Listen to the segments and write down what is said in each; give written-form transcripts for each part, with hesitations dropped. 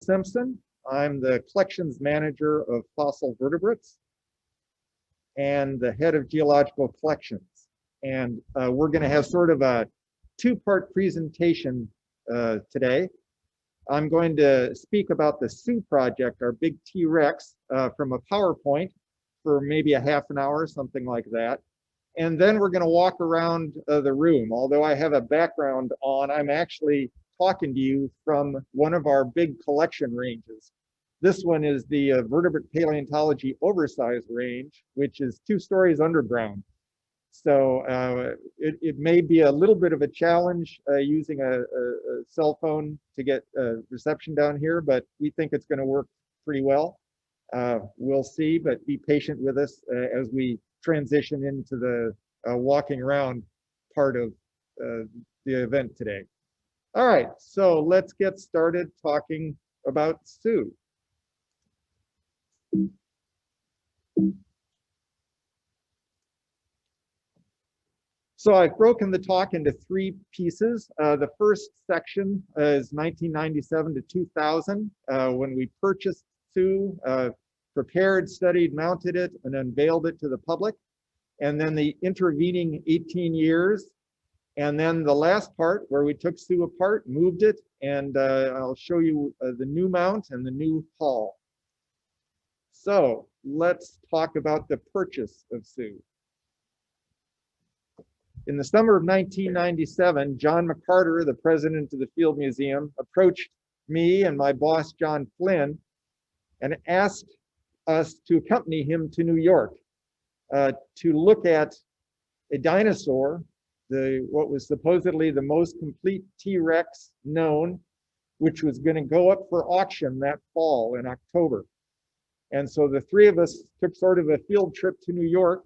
Simpson. I'm the collections manager of fossil vertebrates and the head of geological collections. And we're going to have sort of a two-part presentation today. I'm going to speak about the Sue project, our big T-Rex, from a PowerPoint for maybe a half an hour, something like that. And then we're going to walk around the room. Although I have a background on, I'm actually talking to you from one of our big collection ranges. This one is the vertebrate paleontology oversized range, which is 2 stories underground. So it may be a little bit of a challenge using a cell phone to get reception down here, but we think it's going to work pretty well. We'll see, but be patient with us as we transition into the walking around part of the event today. All right, so let's get started talking about Sue. So I've broken the talk into 3 pieces. The first section is 1997 to 2000, when we purchased Sue, prepared, studied, mounted it, and unveiled it to the public. And then the intervening 18 years. And then the last part where we took Sue apart, moved it, and I'll show you the new mount and the new hall. So let's talk about the purchase of Sue. In the summer of 1997, John McCarter, the president of the Field Museum, approached me and my boss, John Flynn, and asked us to accompany him to New York to look at a dinosaur, what was supposedly the most complete T-Rex known, which was going to go up for auction that fall in October. And so the 3 of us took sort of a field trip to New York.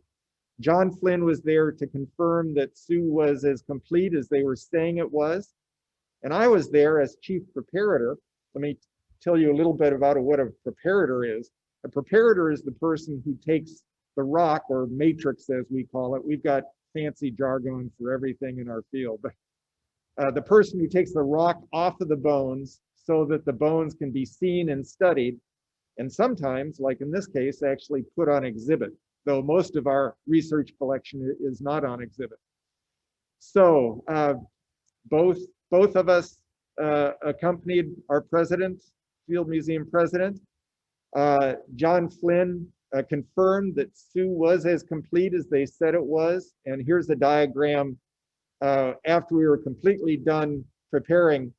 John Flynn was there to confirm that Sue was as complete as they were saying it was. And I was there as chief preparator. Let me tell you a little bit about what a preparator is. A preparator is the person who takes the rock, or matrix as we call it. We've got fancy jargon for everything in our field. But the person who takes the rock off of the bones so that the bones can be seen and studied, and sometimes, like in this case, actually put on exhibit, though most of our research collection is not on exhibit. So both of us accompanied our president, Field Museum president. John Flynn confirmed that Sue was as complete as they said it was. And here's a diagram after we were completely done preparing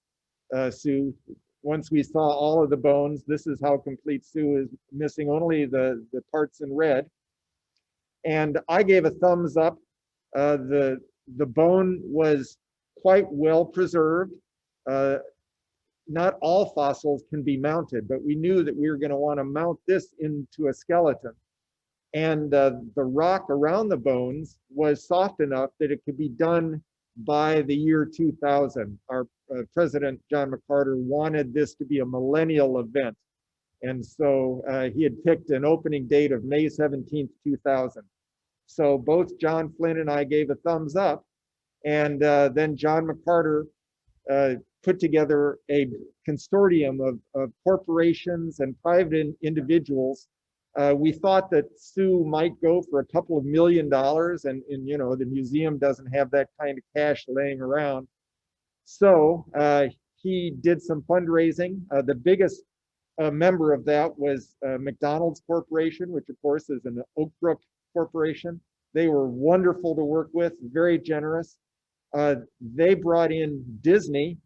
Sue. Once we saw all of the bones, this is how complete Sue is, missing only the parts in red. And I gave a thumbs up. The bone was quite well preserved. Not all fossils can be mounted, but we knew that we were going to want to mount this into a skeleton. And the rock around the bones was soft enough that it could be done by the year 2000. Our president, John McCarter, wanted this to be a millennial event. And so he had picked an opening date of May 17th, 2000. So both John Flynn and I gave a thumbs up. And then John McCarter put together a consortium of corporations and private individuals. We thought that Sue might go for a couple of $1 million, and you know, the museum doesn't have that kind of cash laying around. So he did some fundraising. The biggest member of that was McDonald's Corporation, which of course is an Oak Brook corporation. They were wonderful to work with, very generous. They brought in Disney.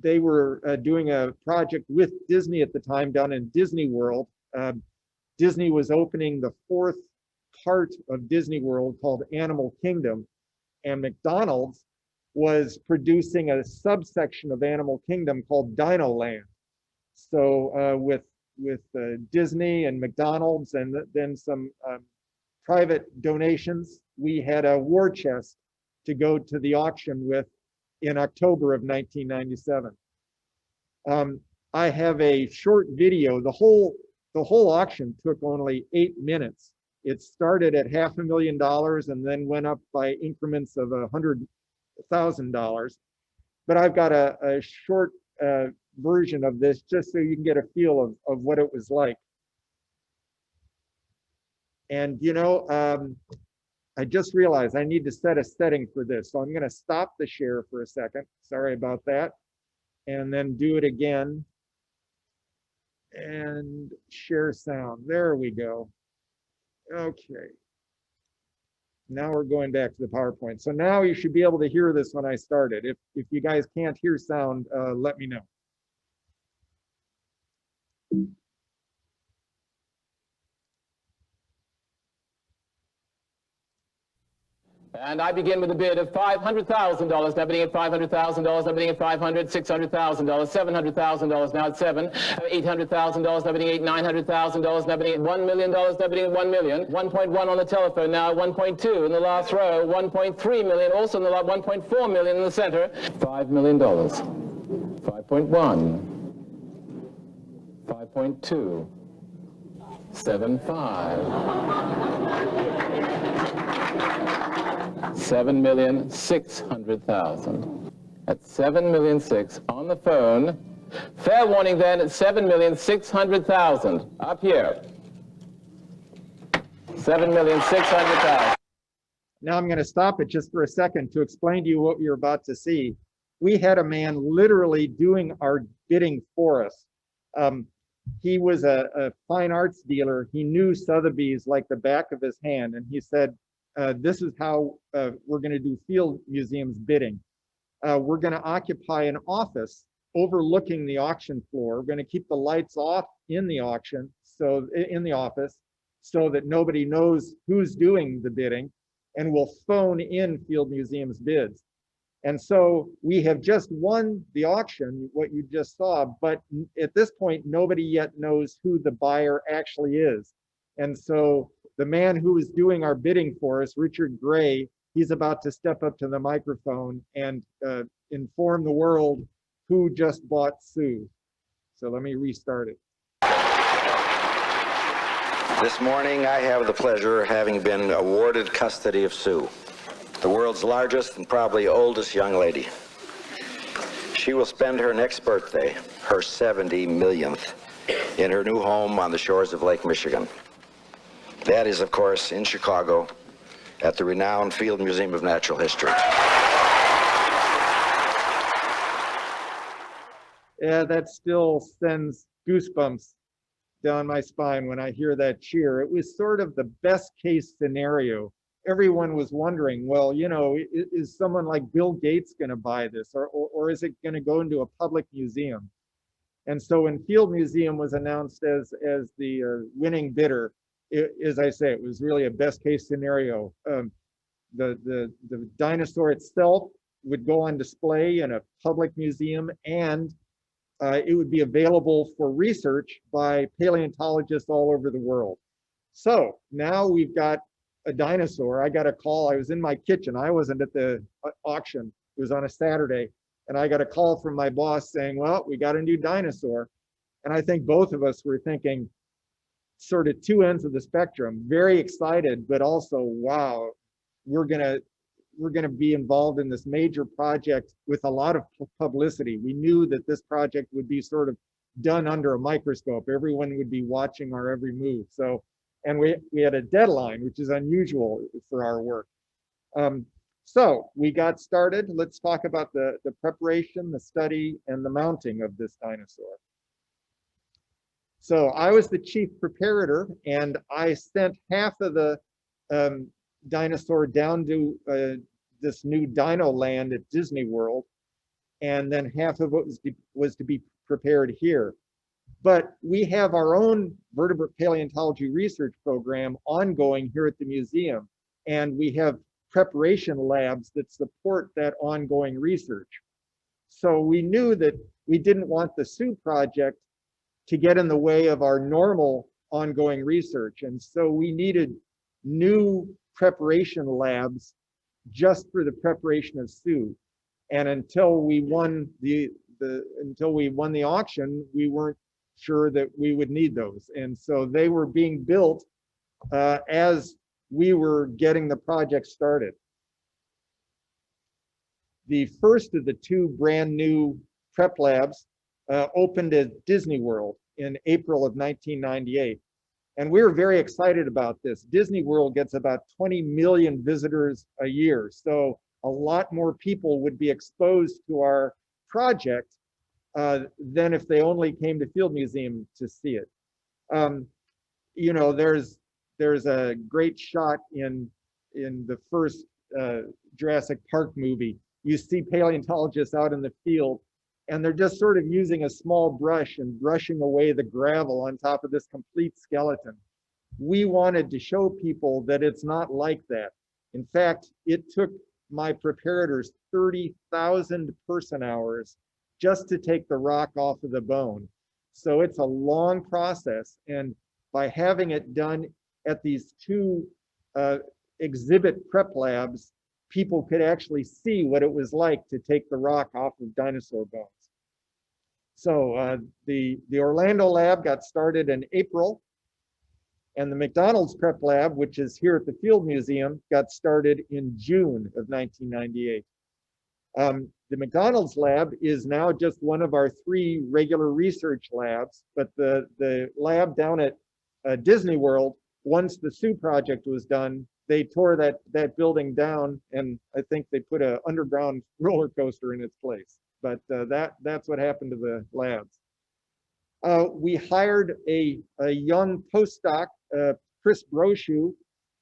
They were doing a project with Disney at the time down in Disney World. Disney was opening the 4th part of Disney World called Animal Kingdom, and McDonald's was producing a subsection of Animal Kingdom called Dino Land. So with Disney and McDonald's and then some private donations, we had a war chest to go to the auction with in October of 1997. I have a short video. The whole auction took only 8 minutes. It started at $500,000 and then went up by increments of $100,000. But I've got a short version of this just so you can get a feel of what it was like. And you know, I just realized I need to set a setting for this. So I'm going to stop the share for a second. Sorry about that. And then do it again. And share sound. There we go. Okay. Now we're going back to the PowerPoint. So now you should be able to hear this when I started. If you guys can't hear sound, let me know. And I begin with a bid of $500,000, now bidding at $500,000, now bidding at $500,000, $600,000, $700,000, now at $7, $800,000, now bidding at $900,000, now bidding at $1 million, now bidding at $1 million, 1.1 on the telephone, now 1.2 in the last row, 1.3 million, also in the lot, 1.4 million in the center, $5 million, 5.1, 5.2, 7.5. 7,600,000. At 7,600,000 on the phone. Fair warning then at 7,600,000 up here. 7,600,000. Now I'm going to stop it just for a second to explain to you what you're about to see. We had a man literally doing our bidding for us. He was a fine arts dealer. He knew Sotheby's like the back of his hand, and he said, this is how we're going to do field museums bidding. We're going to occupy an office overlooking the auction floor. We're going to keep the lights off in the auction, so in the office, so that nobody knows who's doing the bidding, and we'll phone in field museums bids. And so we have just won the auction, what you just saw, but at this point, nobody yet knows who the buyer actually is. And so the man who is doing our bidding for us, Richard Gray, he's about to step up to the microphone and inform the world who just bought Sue. So let me restart it. This morning I have the pleasure of having been awarded custody of Sue, the world's largest and probably oldest young lady. She will spend her next birthday, her 70 millionth, in her new home on the shores of Lake Michigan. That is, of course, in Chicago, at the renowned Field Museum of Natural History. Yeah, that still sends goosebumps down my spine when I hear that cheer. It was sort of the best case scenario. Everyone was wondering, well, you know, is someone like Bill Gates going to buy this, or is it going to go into a public museum? And so when Field Museum was announced as the winning bidder, as I say, it was really a best case scenario. The dinosaur itself would go on display in a public museum, and it would be available for research by paleontologists all over the world. So now we've got a dinosaur. I got a call. I was in my kitchen. I wasn't at the auction. It was on a Saturday. And I got a call from my boss saying, well, we got a new dinosaur. And I think both of us were thinking, sort of two ends of the spectrum, very excited, but also, wow, we're gonna be involved in this major project with a lot of publicity. We knew that this project would be sort of done under a microscope. Everyone would be watching our every move. So, and we had a deadline, which is unusual for our work. So we got started. Let's talk about the preparation, the study, and the mounting of this dinosaur. So I was the chief preparator, and I sent half of the dinosaur down to this new dino land at Disney World, and then half of it was to be prepared here. But we have our own vertebrate paleontology research program ongoing here at the museum, and we have preparation labs that support that ongoing research. So we knew that we didn't want the Sue project to get in the way of our normal ongoing research. And so we needed new preparation labs just for the preparation of Sue. And until we won the auction, we weren't sure that we would need those. And so they were being built as we were getting the project started. The first of the two brand new prep labs opened at Disney World in April of 1998. And we were very excited about this. Disney World gets about 20 million visitors a year. So a lot more people would be exposed to our project than if they only came to Field Museum to see it. You know, there's a great shot in the first Jurassic Park movie. You see paleontologists out in the field, and they're just sort of using a small brush and brushing away the gravel on top of this complete skeleton. We wanted to show people that it's not like that. In fact, it took my preparators 30,000 person hours just to take the rock off of the bone. So it's a long process. And by having it done at these two exhibit prep labs, people could actually see what it was like to take the rock off of dinosaur bones. So the Orlando lab got started in April, and the McDonald's prep lab, which is here at the Field Museum, got started in June of 1998. The McDonald's lab is now just one of our 3 regular research labs, but the lab down at Disney World, once the Sue project was done, they tore that building down, and I think they put an underground roller coaster in its place. But that's what happened to the labs. We hired a young postdoc, Chris Brochu,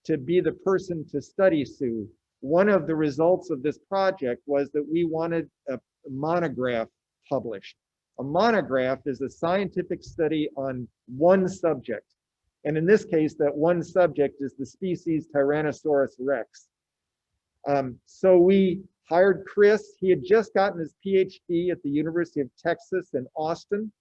to be the person to study Sue. One of the results of this project was that we wanted a monograph published. A monograph is a scientific study on one subject. And in this case, that one subject is the species Tyrannosaurus rex. So we hired Chris. He had just gotten his PhD at the University of Texas in Austin.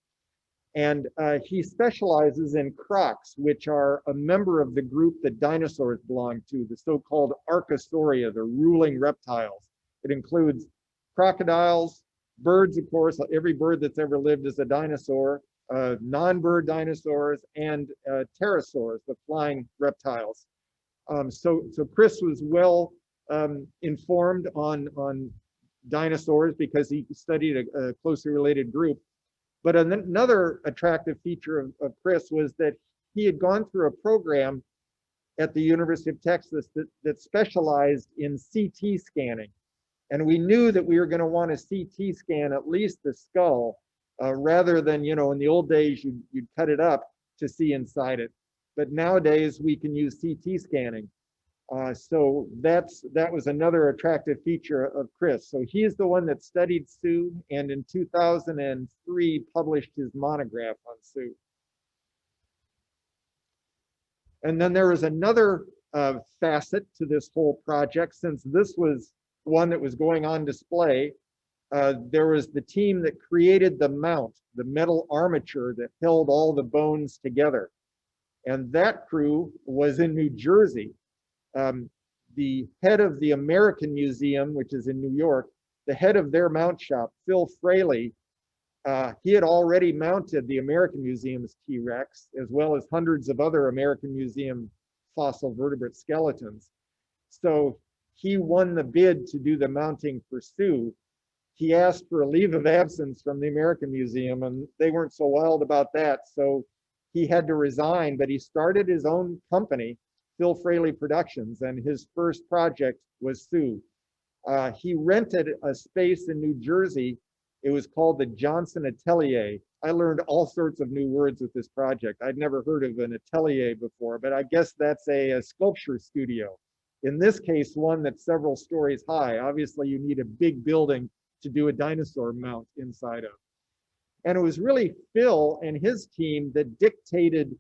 And he specializes in crocs, which are a member of the group that dinosaurs belong to, the so-called Archosauria, the ruling reptiles. It includes crocodiles, birds, of course. Every bird that's ever lived is a dinosaur, non-bird dinosaurs, and pterosaurs, the flying reptiles. So Chris was well informed on dinosaurs because he studied a closely related group. But another attractive feature of Chris was that he had gone through a program at the University of Texas that specialized in CT scanning. And we knew that we were going to want to CT scan at least the skull, rather than, you know, in the old days, you'd cut it up to see inside it. But nowadays, we can use CT scanning. So that was another attractive feature of Chris. So he's the one that studied Sue, and in 2003 published his monograph on Sue. And then there was another facet to this whole project. Since this was one that was going on display, there was the team that created the mount, the metal armature that held all the bones together. And that crew was in New Jersey. The head of the American Museum, which is in New York, the head of their mount shop, Phil Fraley, he had already mounted the American Museum's T-Rex, as well as hundreds of other American Museum fossil vertebrate skeletons. So he won the bid to do the mounting for Sue. He asked for a leave of absence from the American Museum, and they weren't so wild about that. So he had to resign, but he started his own company, Phil Fraley Productions, and his first project was Sue. He rented a space in New Jersey. It was called the Johnson Atelier. I learned all sorts of new words with this project. I'd never heard of an atelier before, but I guess that's a sculpture studio. In this case, one that's several stories high. Obviously, you need a big building to do a dinosaur mount inside of. And it was really Phil and his team that dictated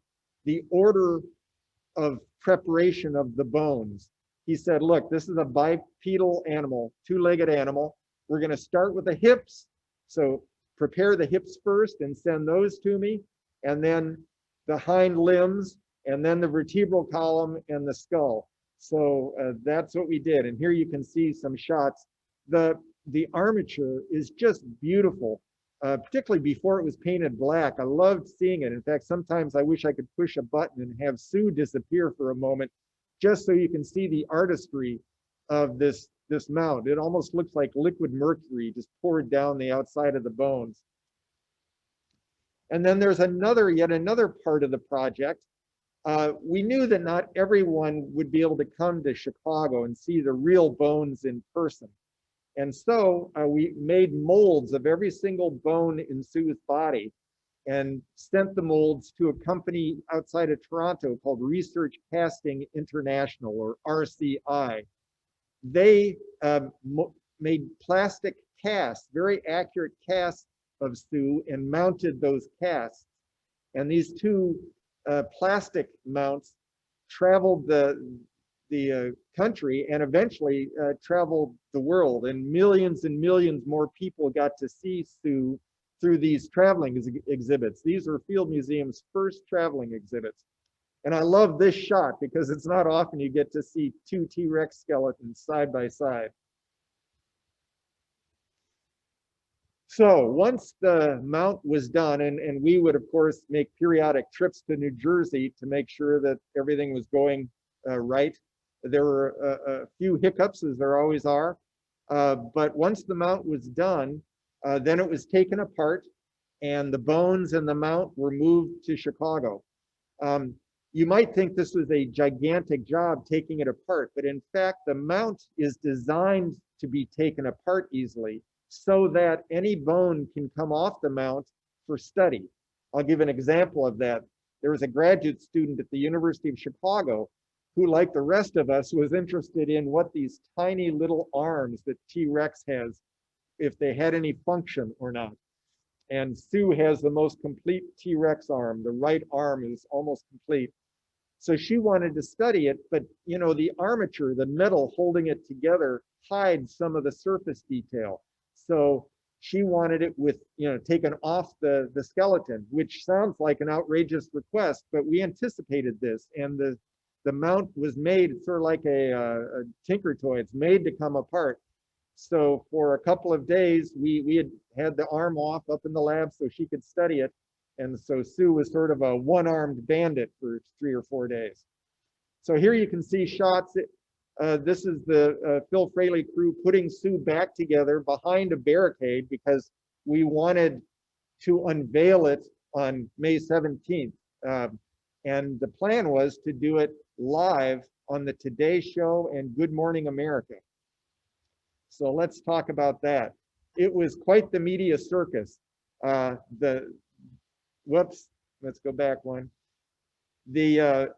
the order of preparation of the bones. He said, look, this is a bipedal animal, 2-legged animal. We're going to start with the hips. So prepare the hips first and send those to me, and then the hind limbs, and then the vertebral column and the skull. So that's what we did. And here you can see some shots. The armature is just beautiful. Particularly before it was painted black. I loved seeing it. In fact, sometimes I wish I could push a button and have Sue disappear for a moment, just so you can see the artistry of this mount. It almost looks like liquid mercury just poured down the outside of the bones. And then there's yet another part of the project. We knew that not everyone would be able to come to Chicago and see the real bones in person. And so we made molds of every single bone in Sue's body and sent the molds to a company outside of Toronto called Research Casting International, or RCI. They made plastic casts, very accurate casts of Sue, and mounted those casts. And these two plastic mounts traveled the country and eventually traveled the world, and millions more people got to see Sue through these traveling exhibits. These are Field Museum's first traveling exhibits. And I love this shot because it's not often you get to see two T-Rex skeletons side by side. So once the mount was done, and we would of course make periodic trips to New Jersey to make sure that everything was going right. There were a few hiccups, as there always are, but once the mount was done, then it was taken apart and the bones and the mount were moved to Chicago. You might think this was a gigantic job taking it apart, but in fact, the mount is designed to be taken apart easily so that any bone can come off the mount for study. I'll give an example of that. There was a graduate student at the University of Chicago who, like the rest of us, was interested in what these tiny little arms that T-Rex has, if they had any function or not. And Sue has the most complete T-Rex arm. The right arm is almost complete. So she wanted to study it, but you know, the armature, the metal holding it together, hides some of the surface detail. So she wanted it with, you know, taken off the skeleton, which sounds like an outrageous request, but we anticipated this, and the mount was made, it's sort of like a tinker toy. It's made to come apart. So for a couple of days, we had the arm off up in the lab so she could study it. And so Sue was sort of a one-armed bandit for 3 or 4 days. So here you can see shots. This is the Phil Fraley crew putting Sue back together behind a barricade because we wanted to unveil it on May 17th. And the plan was to do it live on the Today Show and Good Morning America. So let's talk about that. It was quite the media circus. Whoops, let's go back one. The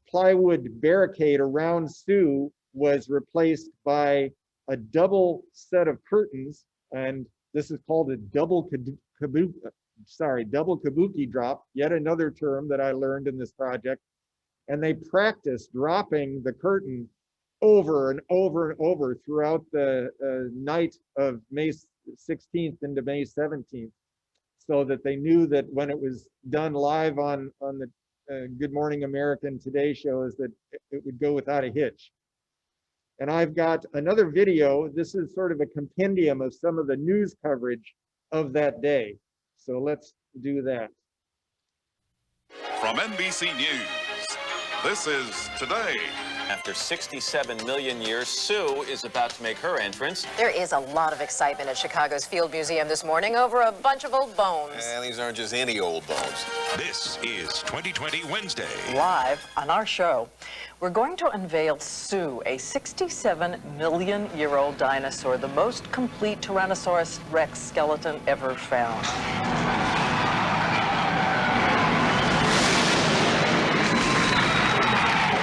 plywood barricade around Sue was replaced by a double set of curtains, and this is called a double kabuki drop, yet another term that I learned in this project. And they practiced dropping the curtain over and over and over throughout the night of May 16th into May 17th, so that they knew that when it was done live on the Good Morning America and Today shows that it would go without a hitch. And I've got another video. This is sort of a compendium of some of the news coverage of that day. So let's do that. From NBC News, this is Today. After 67 million years, Sue is about to make her entrance. There is a lot of excitement at Chicago's Field Museum this morning over a bunch of old bones. And these aren't just any old bones. This is 2020 Wednesday. Live on our show, we're going to unveil Sue, a 67-million-year-old dinosaur, the most complete Tyrannosaurus Rex skeleton ever found.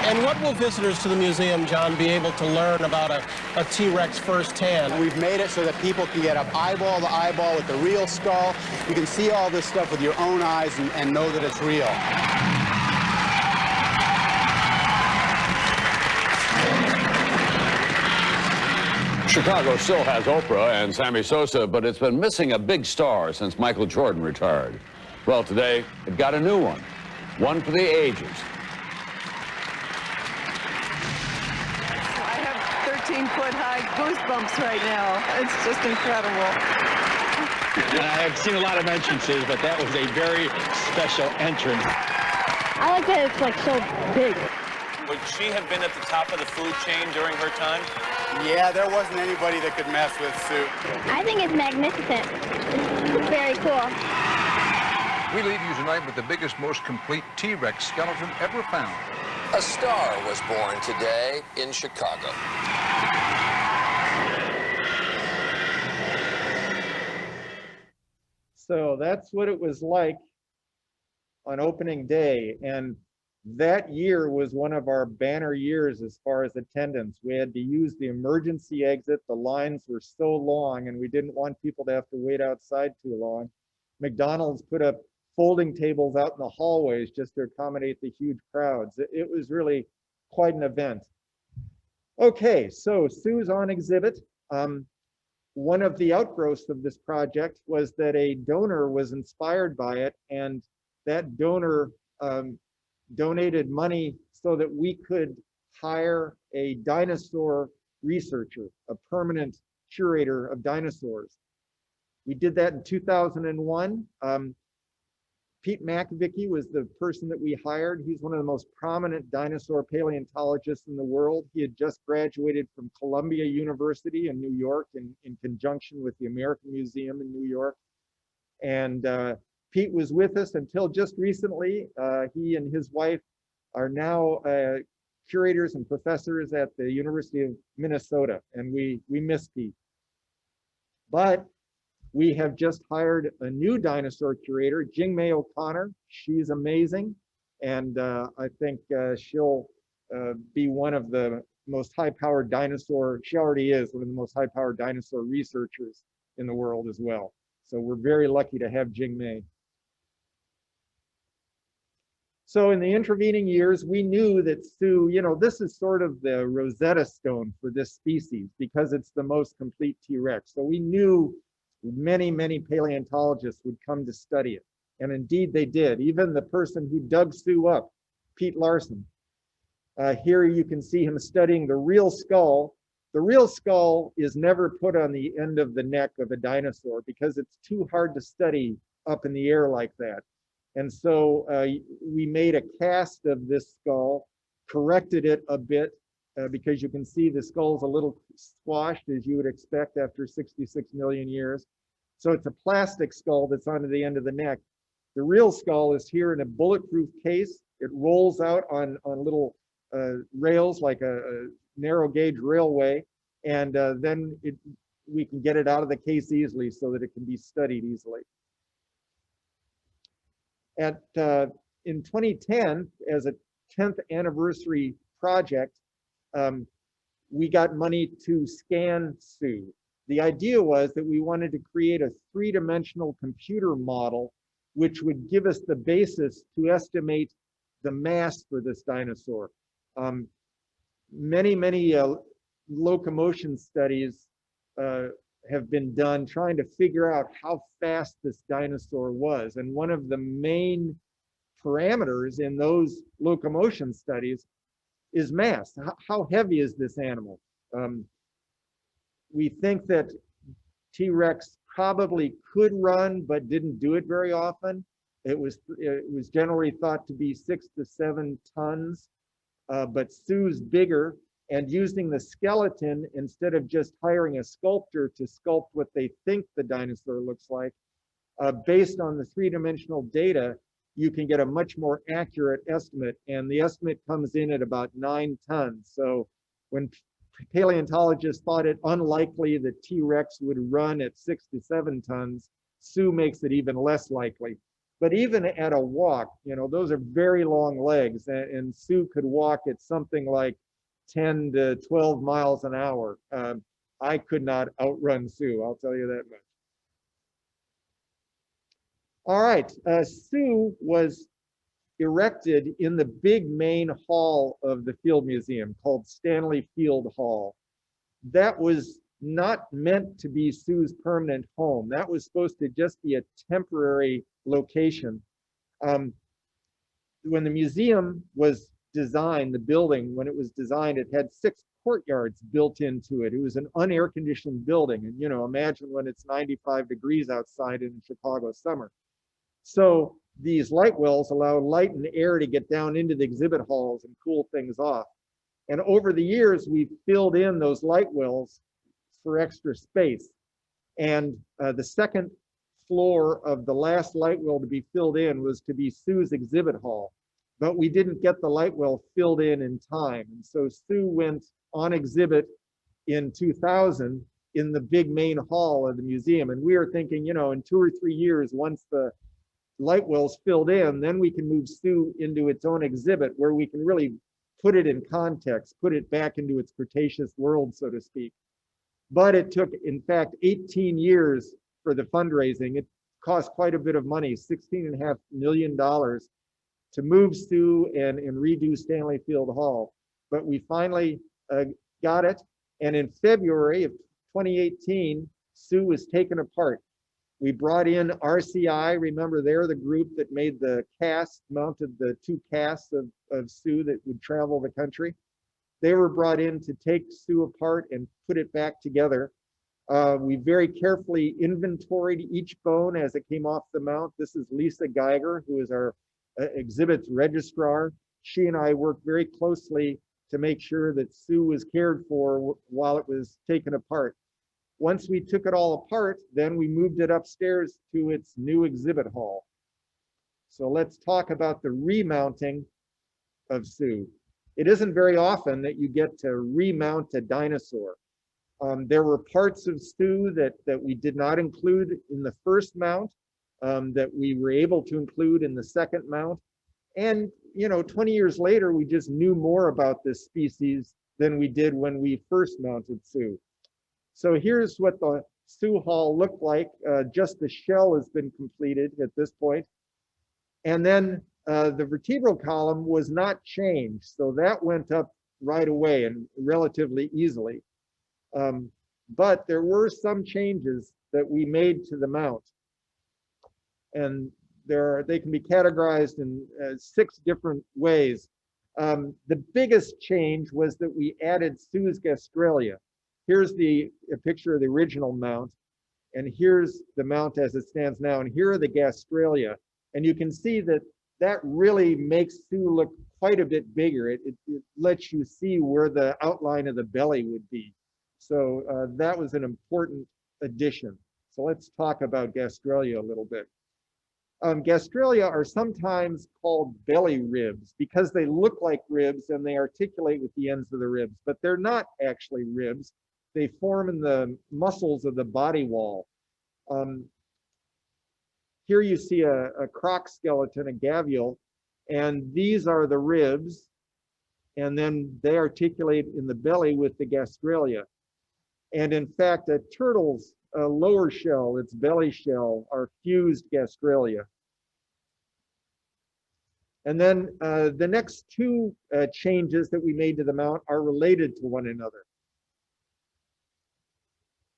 And what will visitors to the museum, John, be able to learn about a T-Rex firsthand? We've made it so that people can get up eyeball to eyeball with the real skull. You can see all this stuff with your own eyes and know that it's real. Chicago still has Oprah and Sammy Sosa, but it's been missing a big star since Michael Jordan retired. Well, today, it got a new one for the ages. 13-foot-high goosebumps right now. It's just incredible. And I have seen a lot of entrances, but that was a very special entrance. I like that it's like so big. Would she have been at the top of the food chain during her time? Yeah, there wasn't anybody that could mess with Sue. I think it's magnificent. It's very cool. We leave you tonight with the biggest, most complete T-Rex skeleton ever found. A star was born today in Chicago. So that's what it was like on opening day. And that year was one of our banner years as far as attendance. We had to use the emergency exit. The lines were so long and we didn't want people to have to wait outside too long. McDonald's put up folding tables out in the hallways just to accommodate the huge crowds. It was really quite an event. Okay, so Sue's on exhibit. One of the outgrowths of this project was that a donor was inspired by it, and that donor donated money so that we could hire a dinosaur researcher, a permanent curator of dinosaurs. We did that in 2001. Pete McVicky was the person that we hired. He's one of the most prominent dinosaur paleontologists in the world. He had just graduated from Columbia University in New York in conjunction with the American Museum in New York. And Pete was with us until just recently. He and his wife are now curators and professors at the University of Minnesota, and we miss Pete. But we have just hired a new dinosaur curator, Jing O'Connor. She's amazing, and I think she'll be one of the most high-powered dinosaur, she already is one of the most high-powered dinosaur researchers in the world as well. So we're very lucky to have Jing May. So in the intervening years, we knew that Sue, you know, this is sort of the Rosetta Stone for this species because it's the most complete T-Rex. So we knew many, many paleontologists would come to study it. And indeed they did. Even the person who dug Sue up, Pete Larson. Here you can see him studying the real skull. The real skull is never put on the end of the neck of a dinosaur because it's too hard to study up in the air like that. And so we made a cast of this skull, corrected it a bit, because you can see the skull's a little squashed, as you would expect after 66 million years. So it's a plastic skull that's onto the end of the neck. The real skull is here in a bulletproof case. It rolls out on little rails like a narrow gauge railway, and then we can get it out of the case easily so that it can be studied easily. In 2010, as a 10th anniversary project, we got money to scan Sue. The idea was that we wanted to create a three-dimensional computer model which would give us the basis to estimate the mass for this dinosaur. Many locomotion studies have been done trying to figure out how fast this dinosaur was. And one of the main parameters in those locomotion studies is mass. How heavy is this animal? We think that T-Rex probably could run, but didn't do it very often. It was generally thought to be 6 to 7 tons, but Sue's bigger. And using the skeleton, instead of just hiring a sculptor to sculpt what they think the dinosaur looks like, based on the three-dimensional data, you can get a much more accurate estimate. And the estimate comes in at about 9 tons. So when paleontologists thought it unlikely that T-Rex would run at 6 to 7 tons, Sue makes it even less likely. But even at a walk, you know, those are very long legs, and Sue could walk at something like 10 to 12 miles an hour. I could not outrun Sue, I'll tell you that much. All right, Sue was erected in the big main hall of the Field Museum called Stanley Field Hall. That was not meant to be Sue's permanent home. That was supposed to just be a temporary location. When the museum was designed, the building, when it was designed, it had 6 courtyards built into it. It was an unair-conditioned building. And, you know, imagine when it's 95 degrees outside in Chicago summer. So these light wells allow light and air to get down into the exhibit halls and cool things off. And over the years, we've filled in those light wells for extra space. And the second floor of the last light well to be filled in was to be Sue's exhibit hall, but we didn't get the light well filled in time. And so Sue went on exhibit in 2000 in the big main hall of the museum. And we are thinking, you know, in 2 or 3 years, once the light well's filled in, then we can move Sue into its own exhibit where we can really put it in context, put it back into its Cretaceous world, so to speak. But it took, in fact, 18 years for the fundraising. It cost quite a bit of money, $16.5 million, to move Sue and redo Stanley Field Hall. But we finally got it. And in February of 2018, Sue was taken apart. We brought in RCI. Remember, they're the group that made the cast, mounted the 2 casts of Sue that would travel the country. They were brought in to take Sue apart and put it back together. We very carefully inventoried each bone as it came off the mount. This is Lisa Geiger, who is our exhibits registrar. She and I worked very closely to make sure that Sue was cared for while it was taken apart. Once we took it all apart, then we moved it upstairs to its new exhibit hall. So let's talk about the remounting of Sue. It isn't very often that you get to remount a dinosaur. There were parts of Sue that we did not include in the first mount, that we were able to include in the second mount. And, you know, 20 years later, we just knew more about this species than we did when we first mounted Sue. So here's what the Sioux Hall looked like. Just the shell has been completed at this point. And then the vertebral column was not changed. So that went up right away and relatively easily. But there were some changes that we made to the mount. And they can be categorized in 6 different ways. The biggest change was that we added Sue's Gastrulia. Here's a picture of the original mount, and here's the mount as it stands now, and here are the Gastrulia. And you can see that really makes Sue look quite a bit bigger. It lets you see where the outline of the belly would be. So that was an important addition. So let's talk about Gastrulia a little bit. Gastrulia are sometimes called belly ribs because they look like ribs and they articulate with the ends of the ribs, but they're not actually ribs. They form in the muscles of the body wall. Here you see a croc skeleton, a gavial, and these are the ribs, and then they articulate in the belly with the Gastrulia. And in fact, a turtle's lower shell, its belly shell, are fused Gastrulia. And then the next 2 changes that we made to the mount are related to one another.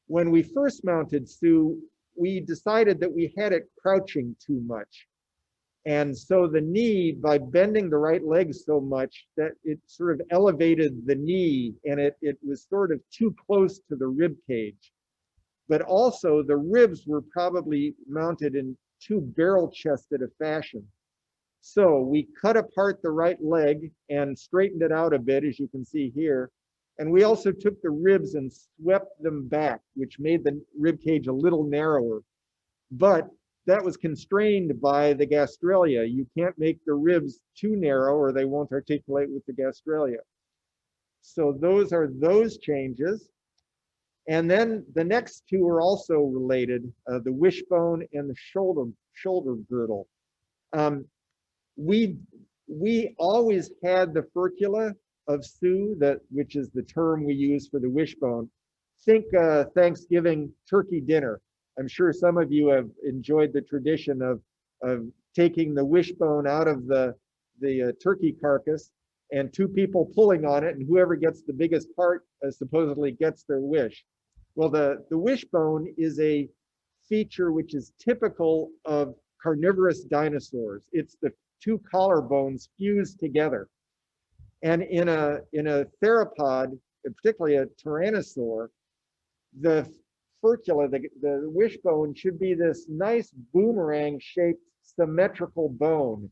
When we first mounted Sue, we decided that we had it crouching too much. And so the knee, by bending the right leg so much, that it sort of elevated the knee and it was sort of too close to the rib cage. But also the ribs were probably mounted in too barrel-chested a fashion. So we cut apart the right leg and straightened it out a bit, as you can see here. And we also took the ribs and swept them back, which made the rib cage a little narrower. But that was constrained by the Gastrulia. You can't make the ribs too narrow or they won't articulate with the Gastrulia. So those are those changes. And then the next 2 are also related, the wishbone and the shoulder girdle. We always had the furcula of Sue, which is the term we use for the wishbone. Think Thanksgiving turkey dinner. I'm sure some of you have enjoyed the tradition of taking the wishbone out of the turkey carcass and 2 people pulling on it, and whoever gets the biggest part supposedly gets their wish. Well, the wishbone is a feature which is typical of carnivorous dinosaurs. It's the 2 collarbones fused together. And in a theropod, particularly a tyrannosaur, the furcula, the wishbone, should be this nice boomerang-shaped symmetrical bone.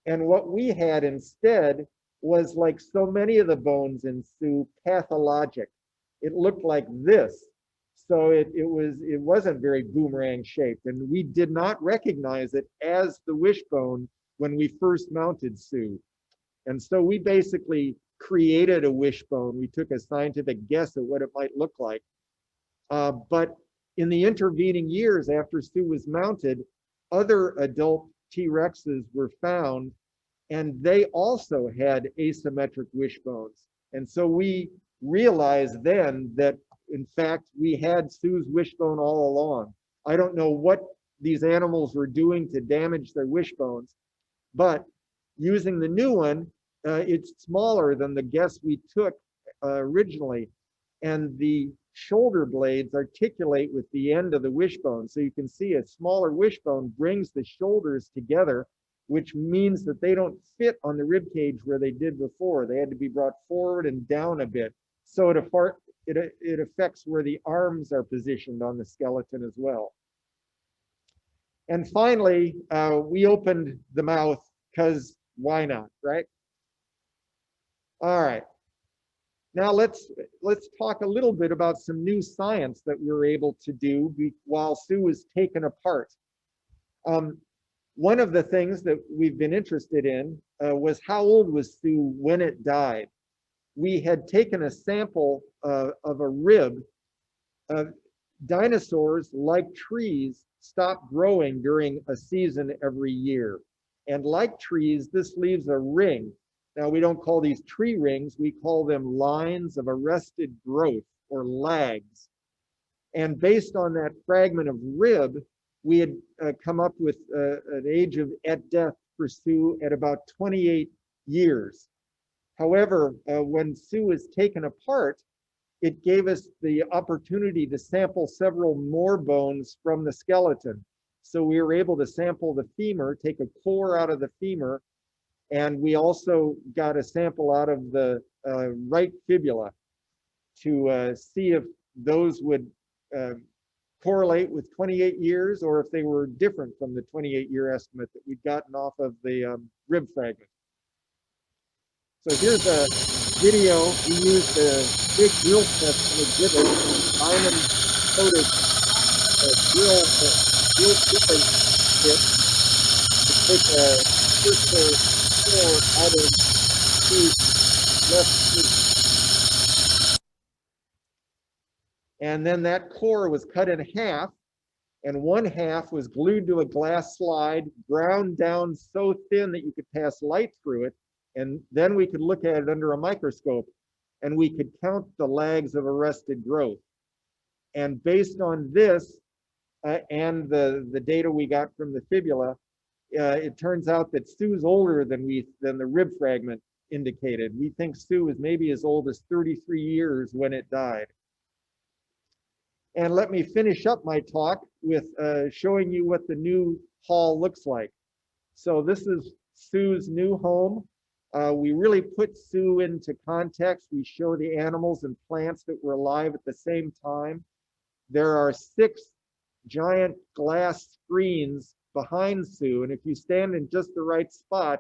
And what we had instead was, like so many of the bones in Sue, pathologic. It looked like this. So it wasn't very boomerang shaped, and we did not recognize it as the wishbone when we first mounted Sue. And so we basically created a wishbone. We took a scientific guess at what it might look like. But in the intervening years after Sue was mounted, other adult T-Rexes were found, and they also had asymmetric wishbones. And so we realized then that, in fact, we had Sue's wishbone all along. I don't know what these animals were doing to damage their wishbones, but using the new one, it's smaller than the guess we took originally. And the shoulder blades articulate with the end of the wishbone. So you can see a smaller wishbone brings the shoulders together, which means that they don't fit on the rib cage where they did before. They had to be brought forward and down a bit. So it affects where the arms are positioned on the skeleton as well. And finally, we opened the mouth because why not, right? All right. Now let's talk a little bit about some new science that we were able to do while Sue was taken apart. One of the things that we've been interested in was how old was Sue when it died. We had taken a sample of a rib. Dinosaurs, like trees, stop growing during a season every year. And like trees, this leaves a ring. Now, we don't call these tree rings, we call them lines of arrested growth, or lags. And based on that fragment of rib, we had come up with an age at death for Sue at about 28 years. However, when Sue was taken apart, it gave us the opportunity to sample several more bones from the skeleton. So we were able to sample the femur, take a core out of the femur, and we also got a sample out of the right fibula to see if those would correlate with 28 years or if they were different from the 28-year estimate that we'd gotten off of the rib fragment. So here's a video. We used a big drill test from the Girdle, diamond-coated drill bit to take a circular core out of Sue's left cheek. And then that core was cut in half, and one half was glued to a glass slide, ground down so thin that you could pass light through it. And then we could look at it under a microscope, and we could count the lags of arrested growth. And based on this and the data we got from the fibula, it turns out that Sue's older than the rib fragment indicated. We think Sue was maybe as old as 33 years when it died. And let me finish up my talk with showing you what the new hall looks like. So this is Sue's new home. We really put Sue into context. We show the animals and plants that were alive at the same time. There are 6 giant glass screens behind Sue, and if you stand in just the right spot,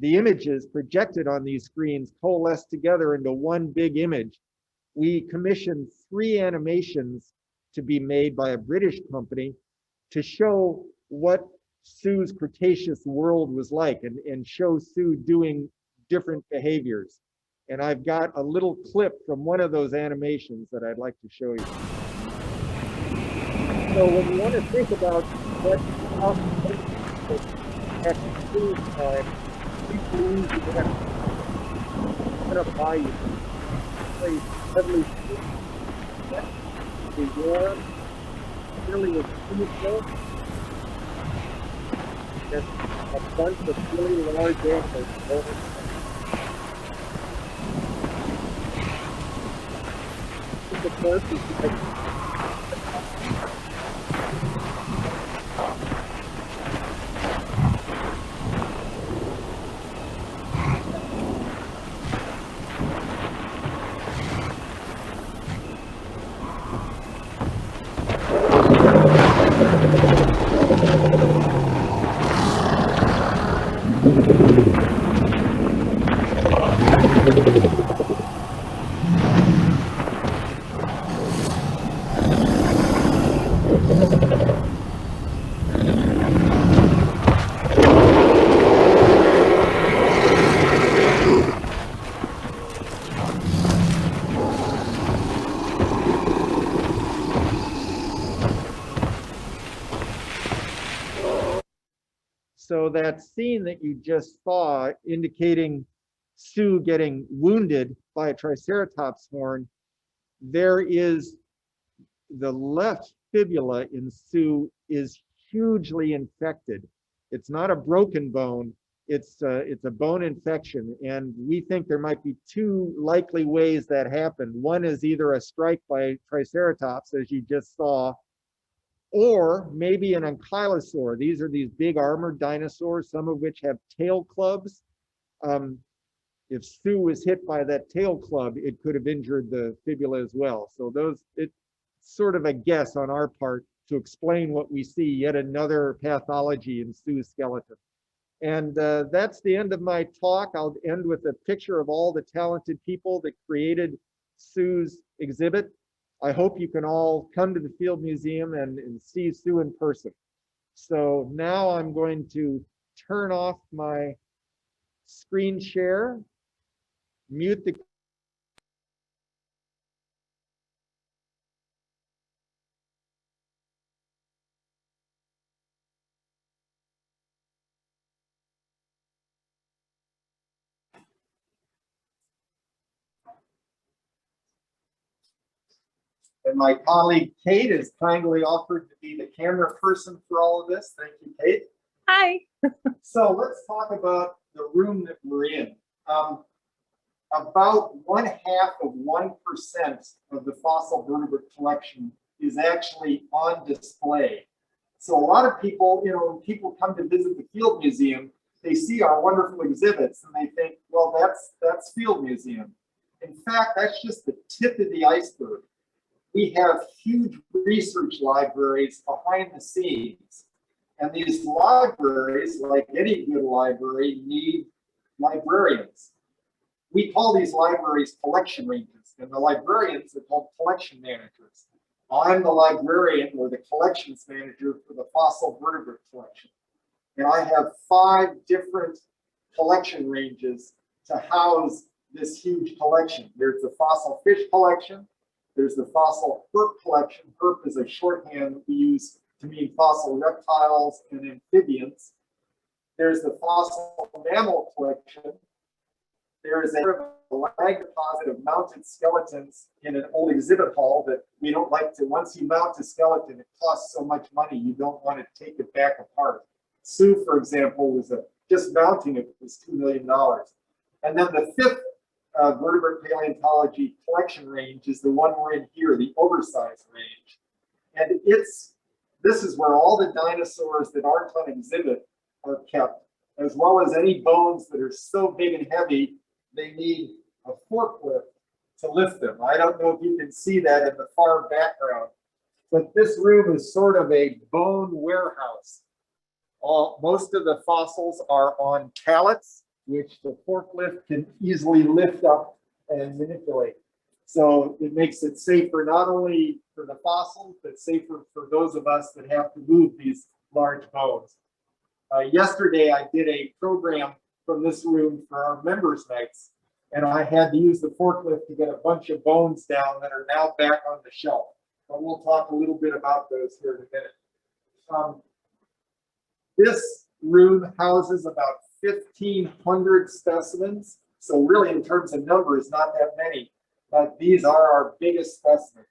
the images projected on these screens coalesce together into one big image. We commissioned 3 animations to be made by a British company to show what Sue's Cretaceous world was like and show Sue doing different behaviors. And I've got a little clip from one of those animations that I'd like to show you. So when you want to think about what at Sue's time, we believe you have to buy you place heavily the warm, really with food. There's a bunch of really large animals. The first is like So that scene that you just saw indicating Sue getting wounded by a Triceratops horn, there is the left fibula in Sue is hugely infected. It's not a broken bone, it's a bone infection. And we think there might be two likely ways that happened. One is either a strike by Triceratops, as you just saw, or maybe an ankylosaur. These are these big armored dinosaurs, some of which have tail clubs. If Sue was hit by that tail club, it could have injured the fibula as well. So it's sort of a guess on our part to explain what we see, yet another pathology in Sue's skeleton. And that's the end of my talk. I'll end with a picture of all the talented people that created Sue's exhibit. I hope you can all come to the Field Museum and see Sue in person. So now I'm going to turn off my screen share, mute the And my colleague Kate has kindly offered to be the camera person for all of this. Thank you, Kate. Hi. So let's talk about the room that we're in. About 0.5% of the fossil vertebrate collection is actually on display. So a lot of people, when people come to visit the Field Museum, they see our wonderful exhibits and they think, well, that's Field Museum. In fact, that's just the tip of the iceberg. We have huge research libraries behind the scenes. And these libraries, like any good library, need librarians. We call these libraries collection ranges, and the librarians are called collection managers. I'm the librarian or the collections manager for the fossil vertebrate collection. And I have 5 different collection ranges to house this huge collection. There's the fossil fish collection. There's the fossil herp collection. Herp is a shorthand that we use to mean fossil reptiles and amphibians. There's the fossil mammal collection. There is a lag deposit of mounted skeletons in an old exhibit hall that we don't like to. Once you mount a skeleton, it costs so much money, you don't want to take it back apart. Sue, for example, was just mounting it was $2 million. And then the 5th vertebrate paleontology collection range is the one we're in here, the oversized range. And this is where all the dinosaurs that aren't on exhibit are kept, as well as any bones that are so big and heavy, they need a forklift to lift them. I don't know if you can see that in the far background, but this room is sort of a bone warehouse. Most of the fossils are on pallets, which the forklift can easily lift up and manipulate. So it makes it safer not only for the fossils, but safer for those of us that have to move these large bones. Yesterday, I did a program from this room for our members' nights, and I had to use the forklift to get a bunch of bones down that are now back on the shelf. But we'll talk a little bit about those here in a minute. This room houses about 1,500 specimens. So really, in terms of numbers, not that many, but these are our biggest specimens.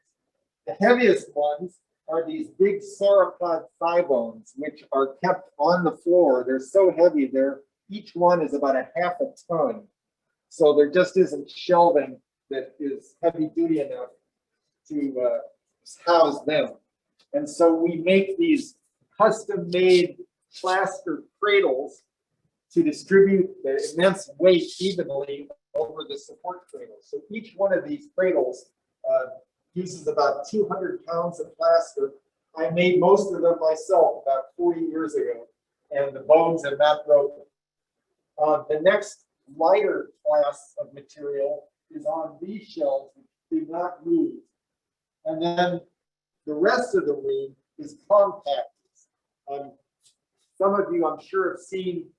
The heaviest ones are these big sauropod thigh bones, which are kept on the floor. They're so heavy, each one is about a half a ton. So there just isn't shelving that is heavy duty enough to house them. And so we make these custom made plaster cradles to distribute the immense weight evenly over the support cradles. So each one of these cradles uses about 200 pounds of plaster. I made most of them myself about 40 years ago, and the bones have not broken. The next lighter class of material is on these shelves, which do not move. And then the rest of the room is compactors. Some of you, I'm sure, have seen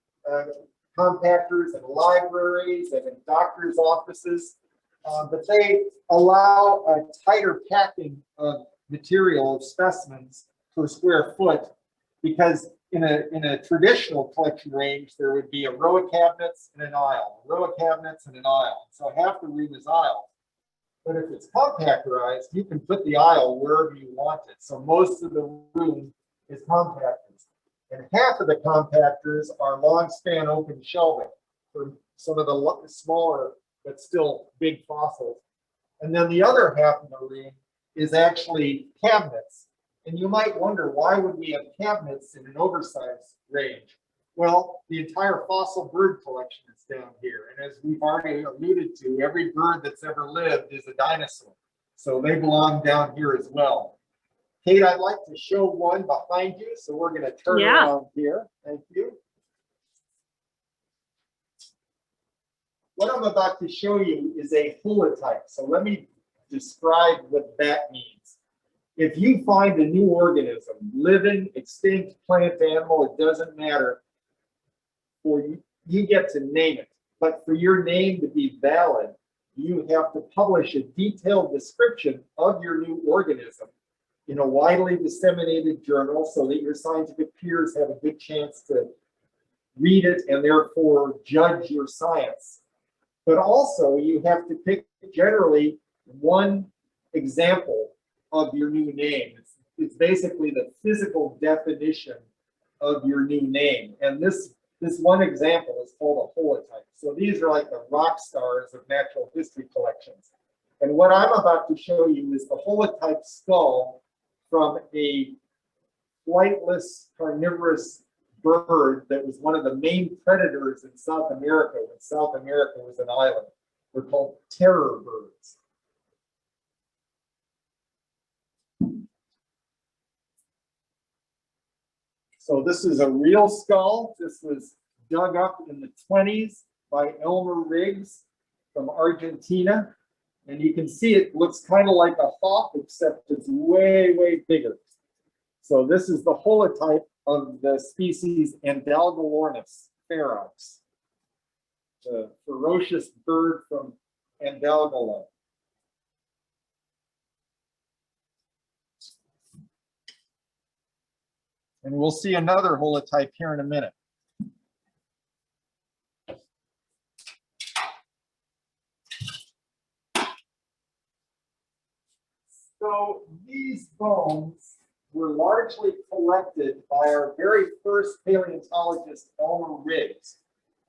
compactors in libraries and in doctors' offices, but they allow a tighter packing of material of specimens per square foot, because in a traditional collection range, there would be a row of cabinets and an aisle, a row of cabinets and an aisle. So half the room is aisle. But if it's compactorized, you can put the aisle wherever you want it. So most of the room is compactors. And half of the compactors are long span open shelving for some of the smaller but still big fossils. And then the other half of the room is actually cabinets. And you might wonder, why would we have cabinets in an oversized range? Well, the entire fossil bird collection is down here. And as we've already alluded to, every bird that's ever lived is a dinosaur. So they belong down here as well. Kate, I'd like to show one behind you. So we're going to turn around here. Thank you. What I'm about to show you is a holotype. So let me describe what that means. If you find a new organism, living, extinct, plant, animal, it doesn't matter, for you get to name it. But for your name to be valid, you have to publish a detailed description of your new organism in a widely disseminated journal so that your scientific peers have a good chance to read it and therefore judge your science. But also you have to pick generally one example of your new name. It's basically the physical definition of your new name. And this one example is called a holotype. So these are like the rock stars of natural history collections. And what I'm about to show you is the holotype skull from a flightless carnivorous bird that was one of the main predators in South America when South America was an island. They're called terror birds. So this is a real skull. This was dug up in the 20s by Elmer Riggs from Argentina. And you can see it looks kind of like a hawk, except it's way, way bigger. So this is the holotype of the species Andalgalornis ferox, the ferocious bird from Andalgalon. And we'll see another holotype here in a minute. So these bones were largely collected by our very first paleontologist, Elmer Riggs.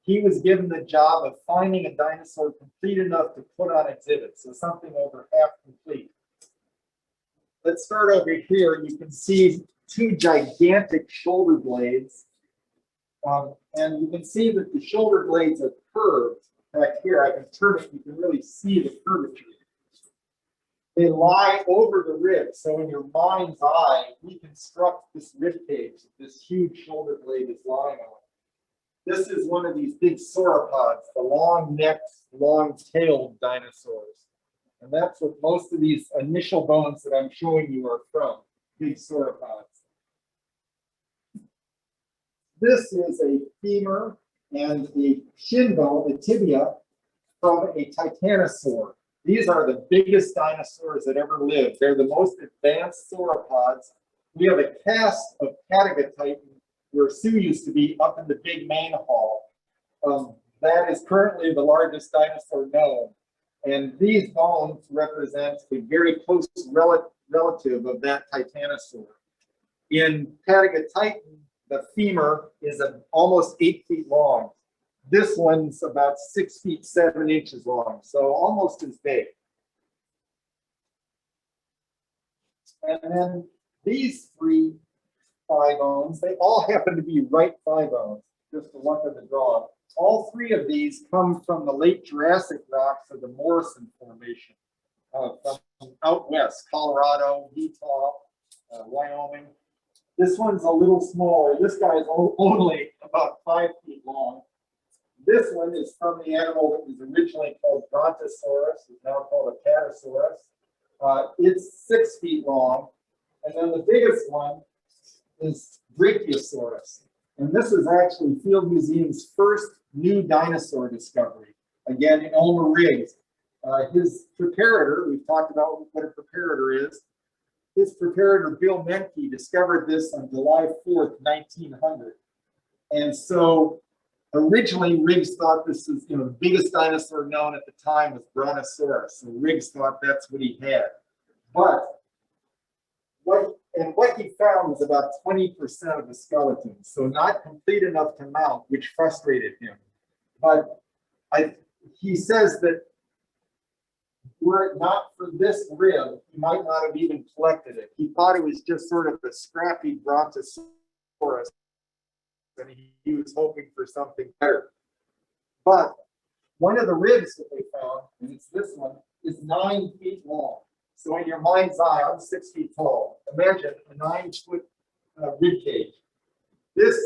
He was given the job of finding a dinosaur complete enough to put on exhibit, so something over half complete. Let's start over here. You can see two gigantic shoulder blades. And you can see that the shoulder blades are curved. Back here, I can turn it, you can really see the curvature. They lie over the rib. So in your mind's eye, reconstruct this rib cage that this huge shoulder blade is lying on. This is one of these big sauropods, the long-necked, long-tailed dinosaurs. And that's what most of these initial bones that I'm showing you are from, big sauropods. This is a femur and a shin bone, a tibia, from a titanosaur. These are the biggest dinosaurs that ever lived. They're the most advanced sauropods. We have a cast of Titan, where Sue used to be, up in the big main hall. That is currently the largest dinosaur known. And these bones represent a very close relative of that titanosaur. In Titan, the femur is almost 8 feet long. This one's about 6 feet 7 inches long, so almost as big. And then these three thigh bones, they all happen to be right thigh bones, just the luck of the draw. All three of these come from the late Jurassic rocks of the Morrison Formation, from out west, Colorado, Utah, Wyoming. This one's a little smaller. This guy is only about 5 feet long. This one is from the animal that was originally called Brontosaurus, is now called a Catasaurus. It's 6 feet long. And then the biggest one is Brachiosaurus. And this is actually Field Museum's first new dinosaur discovery. Again, Elmer Riggs. His preparator, we've talked about what a preparator is. his preparator, Bill Menke, discovered this on July 4th, 1900. And so originally Riggs thought this was, the biggest dinosaur known at the time was Brontosaurus. So Riggs thought that's what he had. But what he found was about 20% of the skeleton. So not complete enough to mount, which frustrated him. But he says that were it not for this rib, he might not have even collected it. He thought it was just sort of a scrappy Brontosaurus, and he was hoping for something better. But one of the ribs that they found, and it's this one, is 9 feet long. So in your mind's eye, I'm 6 feet tall. Imagine a 9-foot rib cage. This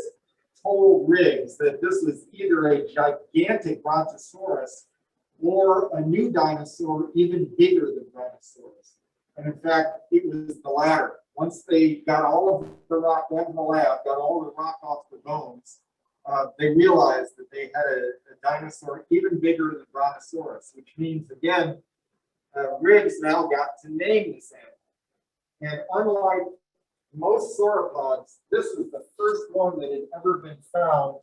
told Riggs that this was either a gigantic Brontosaurus or a new dinosaur even bigger than Brontosaurus. And in fact, it was the latter. Once they got all of the rock, went in the lab, got all the rock off the bones, they realized that they had a dinosaur even bigger than Brontosaurus, which means, again, Riggs now got to name this animal. And unlike most sauropods, this was the first one that had ever been found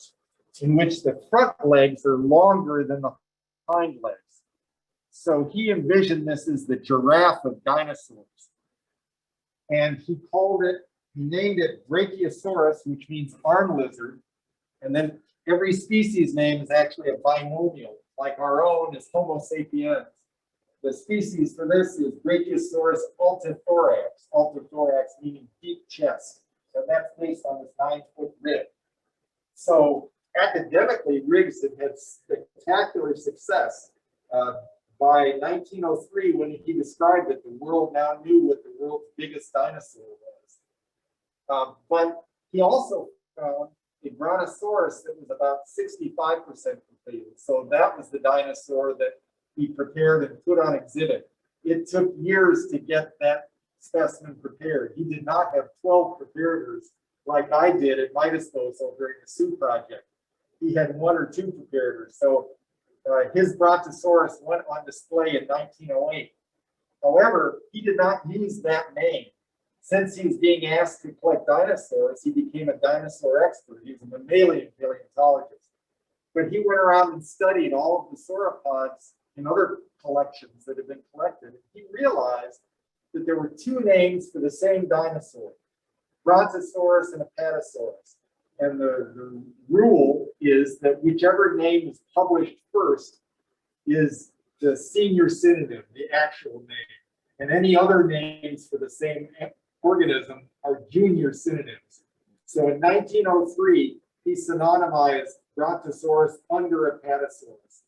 in which the front legs are longer than the hind legs. So he envisioned this as the giraffe of dinosaurs. And he named it Brachiosaurus, which means arm lizard. And then every species name is actually a binomial, like our own is Homo sapiens. The species for this is Brachiosaurus altithorax, altithorax meaning deep chest. And that's based on this 9-foot rib. So academically, Riggs had had spectacular success. By 1903, when he described it, the world now knew what the world's biggest dinosaur was. But he also found a Brontosaurus that was about 65% completed. So that was the dinosaur that he prepared and put on exhibit. It took years to get that specimen prepared. He did not have 12 preparators like I did at Mitosposo during the Sue project. He had 1 or 2 preparators. So his Brontosaurus went on display in 1908. However, he did not use that name. Since he was being asked to collect dinosaurs, he became a dinosaur expert. He was a mammalian paleontologist. But he went around and studied all of the sauropods in other collections that have been collected. He realized that there were 2 names for the same dinosaur, Brontosaurus and Apatosaurus. And the rule is that whichever name is published first is the senior synonym, the actual name. And any other names for the same organism are junior synonyms. So in 1903, he synonymized Brontosaurus under Apatosaurus.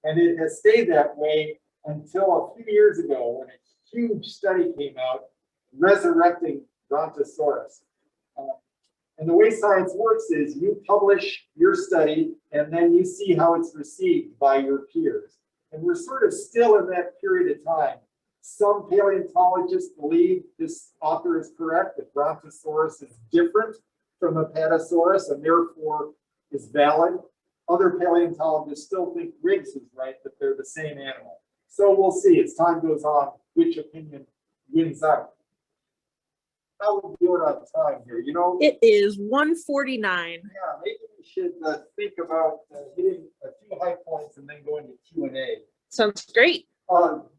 And it has stayed that way until a few years ago when a huge study came out resurrecting Brontosaurus. And the way science works is you publish your study and then you see how it's received by your peers. And we're sort of still in that period of time. Some paleontologists believe this author is correct, that Brontosaurus is different from Apatosaurus and therefore is valid. Other paleontologists still think Riggs is right, that they're the same animal. So we'll see as time goes on which opinion wins out. How are we doing on time here? It is 1:49. Yeah, maybe we should think about hitting a few high points and then go into Q&A. Sounds great.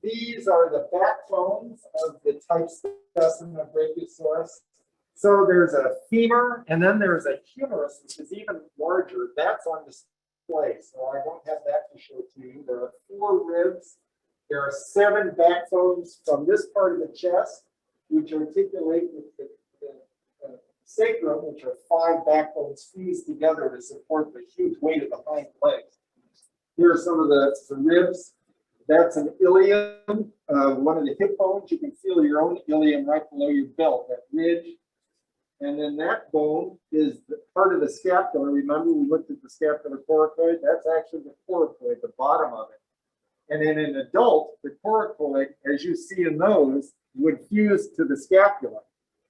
These are the backbones of the type specimen of Brachiosaurus. So there's a femur, and then there's a humerus, which is even larger. That's on display, so I don't have that to show to you. There are 4 ribs. There are 7 backbones from this part of the chest, which articulate with the sacrum, which are 5 backbones fused together to support the huge weight of the hind legs. Here are some of the ribs. That's an ilium, one of the hip bones. You can feel your own ilium right below your belt, that ridge. And then that bone is the part of the scapula. Remember, we looked at the scapular coracoid? That's actually the coracoid, the bottom of it. And in an adult, the coracoid, as you see in those, would fuse to the scapula.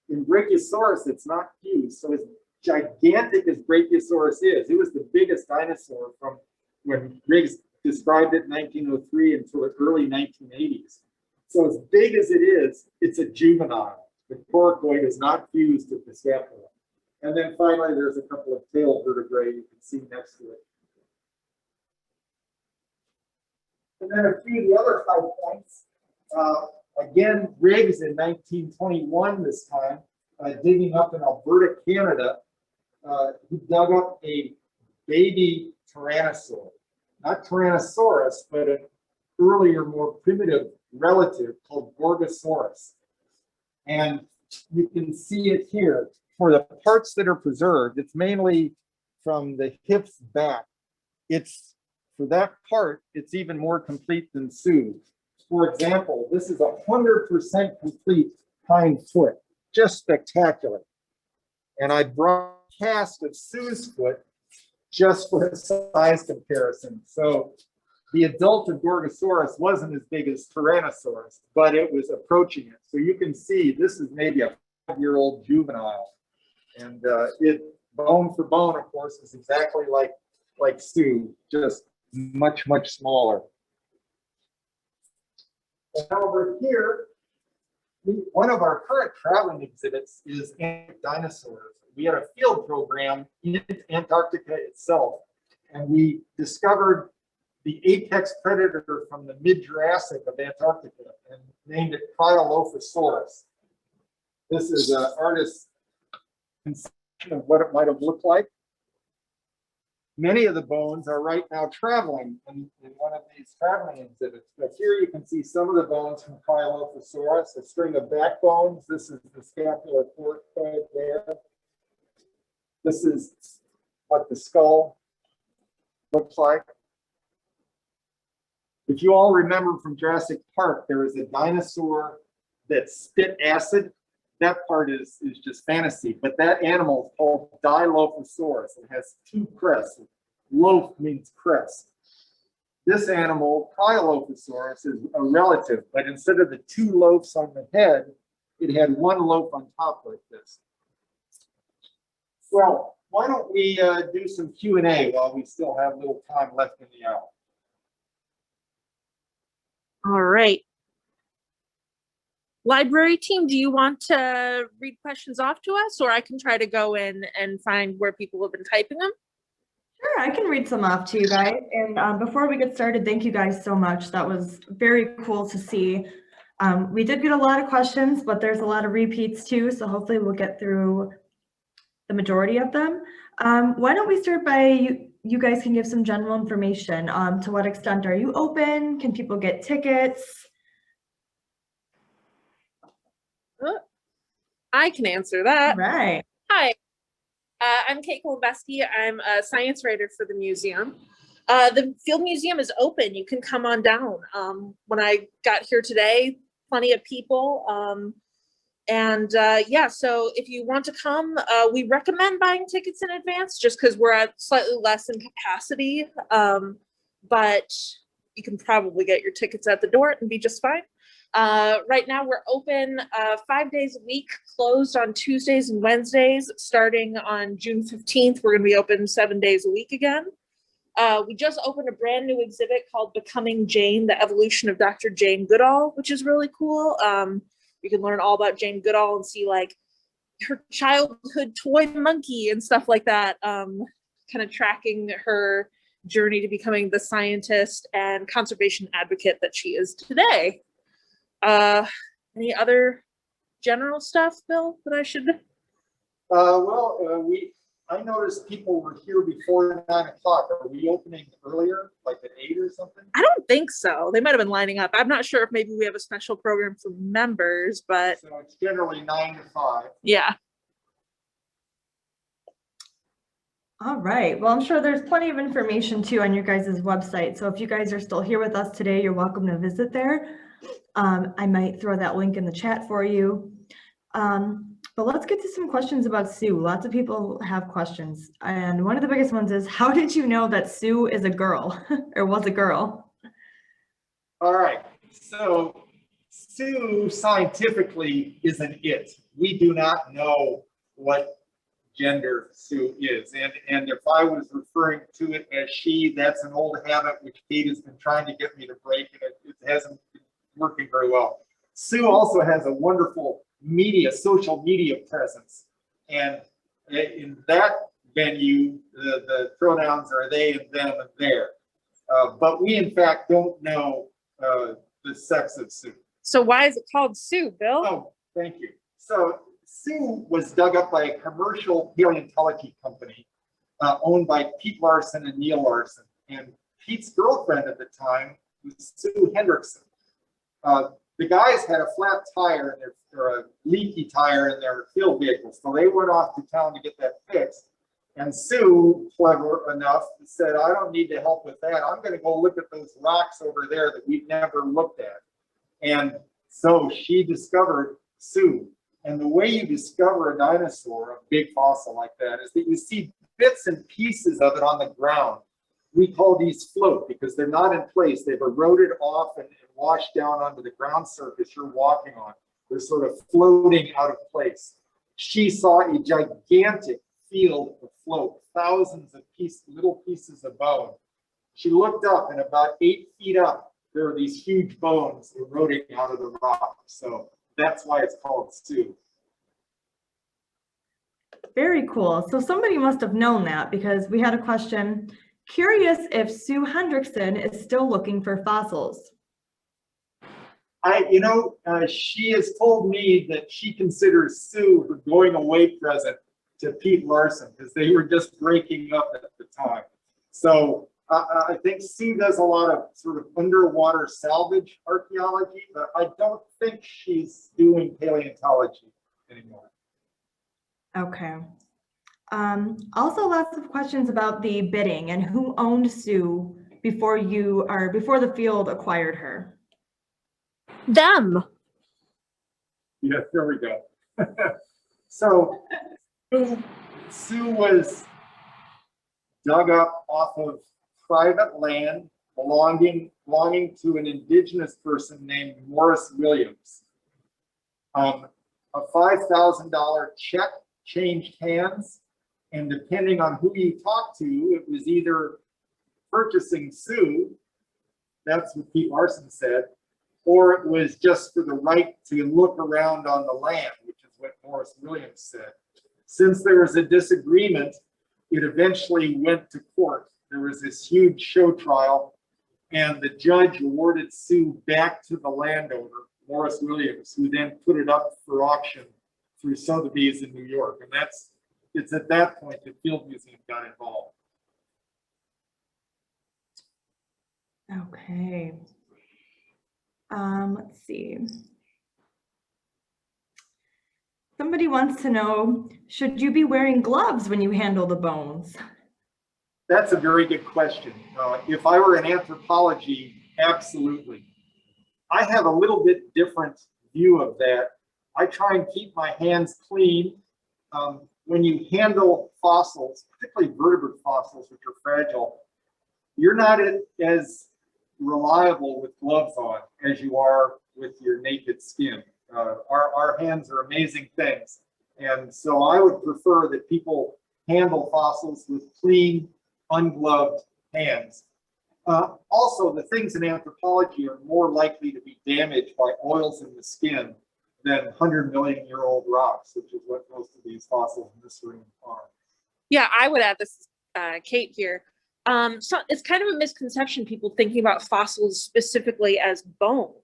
In Brachiosaurus, it's not fused. So as gigantic as Brachiosaurus is, it was the biggest dinosaur from when Riggs described it in 1903 until the early 1980s. So as big as it is, it's a juvenile. The coracoid is not fused with the scapula. And then finally, there's a couple of tail vertebrae you can see next to it. And then a few of the other high points. Again, Riggs in 1921 this time, digging up in Alberta, Canada, he dug up a baby tyrannosaur. Not Tyrannosaurus, but an earlier, more primitive relative called Gorgosaurus. And you can see it here. For the parts that are preserved, it's mainly from the hips back. For that part, it's even more complete than Sue. For example, this is 100% complete hind foot, just spectacular. And I brought a cast of Sue's foot just for a size comparison. So the adult of Gorgosaurus wasn't as big as Tyrannosaurus, but it was approaching it. So you can see this is maybe a 5-year-old juvenile. And it, bone for bone, of course, is exactly like Sue, just much, much smaller. And over here, one of our current traveling exhibits is dinosaurs. We had a field program in Antarctica itself, and we discovered the apex predator from the mid-Jurassic of Antarctica and named it Cryolophosaurus. This is an artist's conception of what it might have looked like. Many of the bones are right now traveling in one of these traveling exhibits. But here you can see some of the bones from Cryolophosaurus, a string of backbones. This is the scapular coracoid there. This is what the skull looks like. If you all remember from Jurassic Park, there was a dinosaur that spit acid. That part is just fantasy, but that animal is called Dilophosaurus. It has 2 crests. Loaf means crest. This animal, Cryolophosaurus, is a relative, but instead of the 2 loaves on the head, it had 1 loaf on top like this. Well, why don't we do some Q&A while we still have a little time left in the hour? All right. Library team, do you want to read questions off to us, or I can try to go in and find where people have been typing them? Sure, I can read some off to you guys. And before we get started, thank you guys so much. That was very cool to see. We did get a lot of questions, but there's a lot of repeats too, so hopefully we'll get through the majority of them. Why don't we start by you guys can give some general information. To what extent are you open? Can people get tickets? I can answer that. All right. Hi, I'm Kate Kolbeski. I'm a science writer for the museum. The Field Museum is open. You can come on down. When I got here today, plenty of people. Yeah, so if you want to come, we recommend buying tickets in advance just because we're at slightly less in capacity. But you can probably get your tickets at the door and be just fine. Right now we're open 5 days a week, closed on Tuesdays and Wednesdays. Starting on June 15th, we're going to be open 7 days a week again. We just opened a brand new exhibit called Becoming Jane, the evolution of Dr. Jane Goodall, which is really cool. You can learn all about Jane Goodall and see like her childhood toy monkey and stuff like that, kind of tracking her journey to becoming the scientist and conservation advocate that she is today. Any other general stuff, Bill, that I should? I noticed people were here before 9 o'clock. Are we opening earlier, like at 8 or something? I don't think so. They might have been lining up. I'm not sure if maybe we have a special program for members, but. So it's generally 9 to 5. Yeah. All right. Well, I'm sure there's plenty of information too on your guys' website. So if you guys are still here with us today, you're welcome to visit there. I might throw that link in the chat for you. But let's get to some questions about Sue. Lots of people have questions. And one of the biggest ones is, how did you know that Sue is a girl or was a girl? All right. So Sue scientifically is an it. We do not know what gender Sue is. And if I was referring to it as she, that's an old habit which Kate has been trying to get me to break, and it hasn't been working very well. Sue also has a wonderful media, social media presence. And in that venue, the pronouns are they and them and their. But we, in fact, don't know the sex of Sue. So why is it called Sue, Bill? Oh, thank you. So Sue was dug up by a commercial paleontology company owned by Pete Larson and Neil Larson. And Pete's girlfriend at the time was Sue Hendrickson. The guys had a flat tire in or a leaky tire in their field vehicle. So they went off to town to get that fixed. And Sue, clever enough, said, I don't need to help with that. I'm going to go look at those rocks over there that we've never looked at. And so she discovered Sue. And the way you discover a dinosaur, a big fossil like that, is that you see bits and pieces of it on the ground. We call these float because they're not in place. They've eroded off and washed down onto the ground surface you're walking on. They're sort of floating out of place. She saw a gigantic field of float, thousands of little pieces of bone. She looked up, and about 8 feet up, there are these huge bones eroding out of the rock. So that's why it's called Sue. Very cool. So somebody must have known that, because we had a question. Curious if Sue Hendrickson is still looking for fossils. She has told me that she considers Sue her going away present to Pete Larson because they were just breaking up at the time. So I think Sue does a lot of sort of underwater salvage archaeology, but I don't think she's doing paleontology anymore. Okay. Also, lots of questions about the bidding and who owned Sue before the field acquired her. Them. Yes, there we go. So Sue was dug up off of private land belonging to an indigenous person named Morris Williams. A $5,000 check changed hands, and depending on who you talk to, it was either purchasing Sue, that's what Pete Larson said, or it was just for the right to look around on the land, which is what Morris Williams said. Since there was a disagreement, it eventually went to court. There was this huge show trial, and the judge awarded Sue back to the landowner, Morris Williams, who then put it up for auction through Sotheby's in New York. And it's at that point the Field Museum got involved. Okay. Let's see. Somebody wants to know, should you be wearing gloves when you handle the bones? That's a very good question. If I were in anthropology, absolutely. I have a little bit different view of that. I try and keep my hands clean. When you handle fossils, particularly vertebrate fossils, which are fragile, you're not as reliable with gloves on as you are with your naked skin. Our hands are amazing things. And so I would prefer that people handle fossils with clean, ungloved hands. Also, the things in anthropology are more likely to be damaged by oils in the skin than 100-million-year-old rocks, which is what most of these fossils in this room are. Yeah, I would add this, Kate here. So it's kind of a misconception, people thinking about fossils specifically as bone,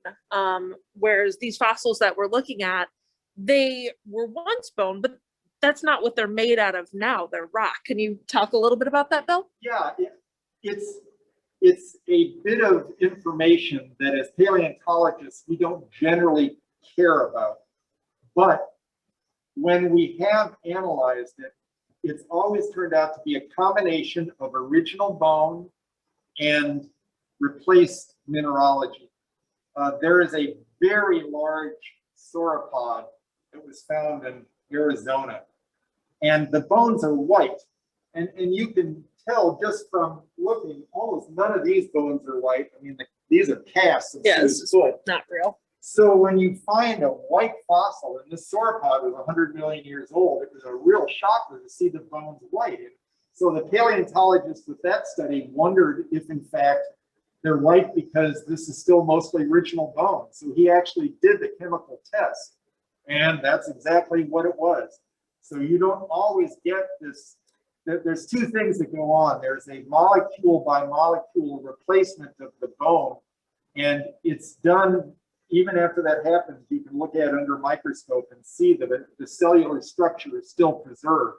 whereas these fossils that we're looking at, they were once bone, but that's not what they're made out of now. They're rock. Can you talk a little bit about that, Bill? Yeah, it's a bit of information that as paleontologists, we don't generally care about. But when we have analyzed it, it's always turned out to be a combination of original bone and replaced mineralogy. There is a very large sauropod that was found in Arizona, and the bones are white. And you can tell just from looking, almost none of these bones are white. I mean, these are casts of Sue's foot. Not real. So when you find a white fossil, and this sauropod was 100 million years old, it was a real shocker to see the bones white. And so the paleontologist with that study wondered if in fact they're white because this is still mostly original bone. So he actually did the chemical test And that's exactly what it was. So you don't always get this. There's two things that go on. There's a molecule by molecule replacement of the bone, and it's done even after that happens. You can look at it under a microscope and see that the cellular structure is still preserved.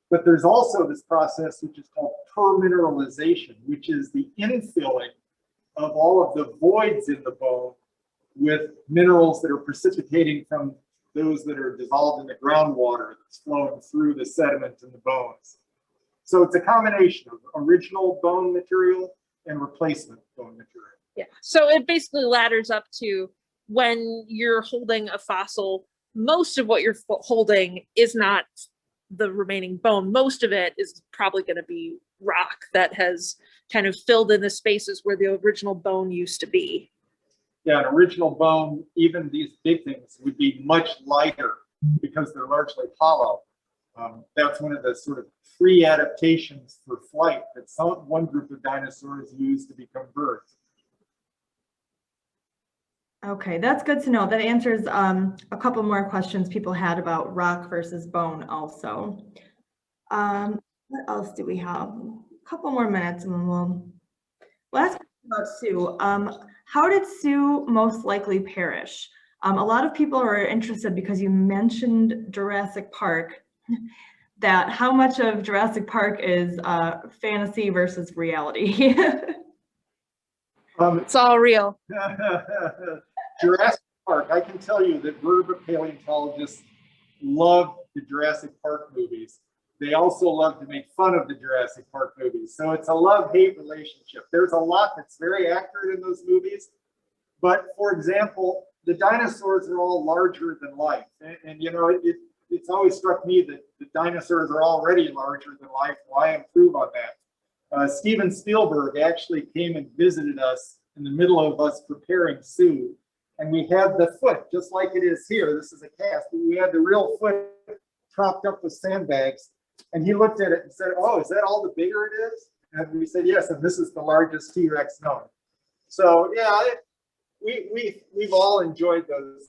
But there's also this process which is called permineralization, which is the infilling of all of the voids in the bone with minerals that are precipitating from those that are dissolved in the groundwater that's flowing through the sediment in the bones. So it's a combination of original bone material and replacement bone material. Yeah, so it basically ladders up to when you're holding a fossil, most of what you're holding is not the remaining bone. Most of it is probably going to be rock that has kind of filled in the spaces where the original bone used to be. Yeah, an original bone, even these big things, would be much lighter because they're largely hollow. That's one of the sort of free adaptations for flight that one group of dinosaurs used to become birds. Okay, that's good to know. That answers a couple more questions people had about rock versus bone also. What else do we have? A couple more minutes and then we'll ask about Sue. How did Sue most likely perish? A lot of people are interested because you mentioned Jurassic Park, that how much of Jurassic Park is fantasy versus reality? It's all real. Jurassic Park, I can tell you that vertebrate paleontologists love the Jurassic Park movies. They also love to make fun of the Jurassic Park movies. So it's a love-hate relationship. There's a lot that's very accurate in those movies. But for example, the dinosaurs are all larger than life. And you know, it's always struck me that the dinosaurs are already larger than life. Why improve on that? Steven Spielberg actually came and visited us in the middle of us preparing Sue. And we had the foot, just like it is here. This is a cast. We had the real foot propped up with sandbags. And he looked at it and said, "Oh, is that all the bigger it is?" And we said, "Yes, and this is the largest T-Rex known." So yeah, we've all enjoyed those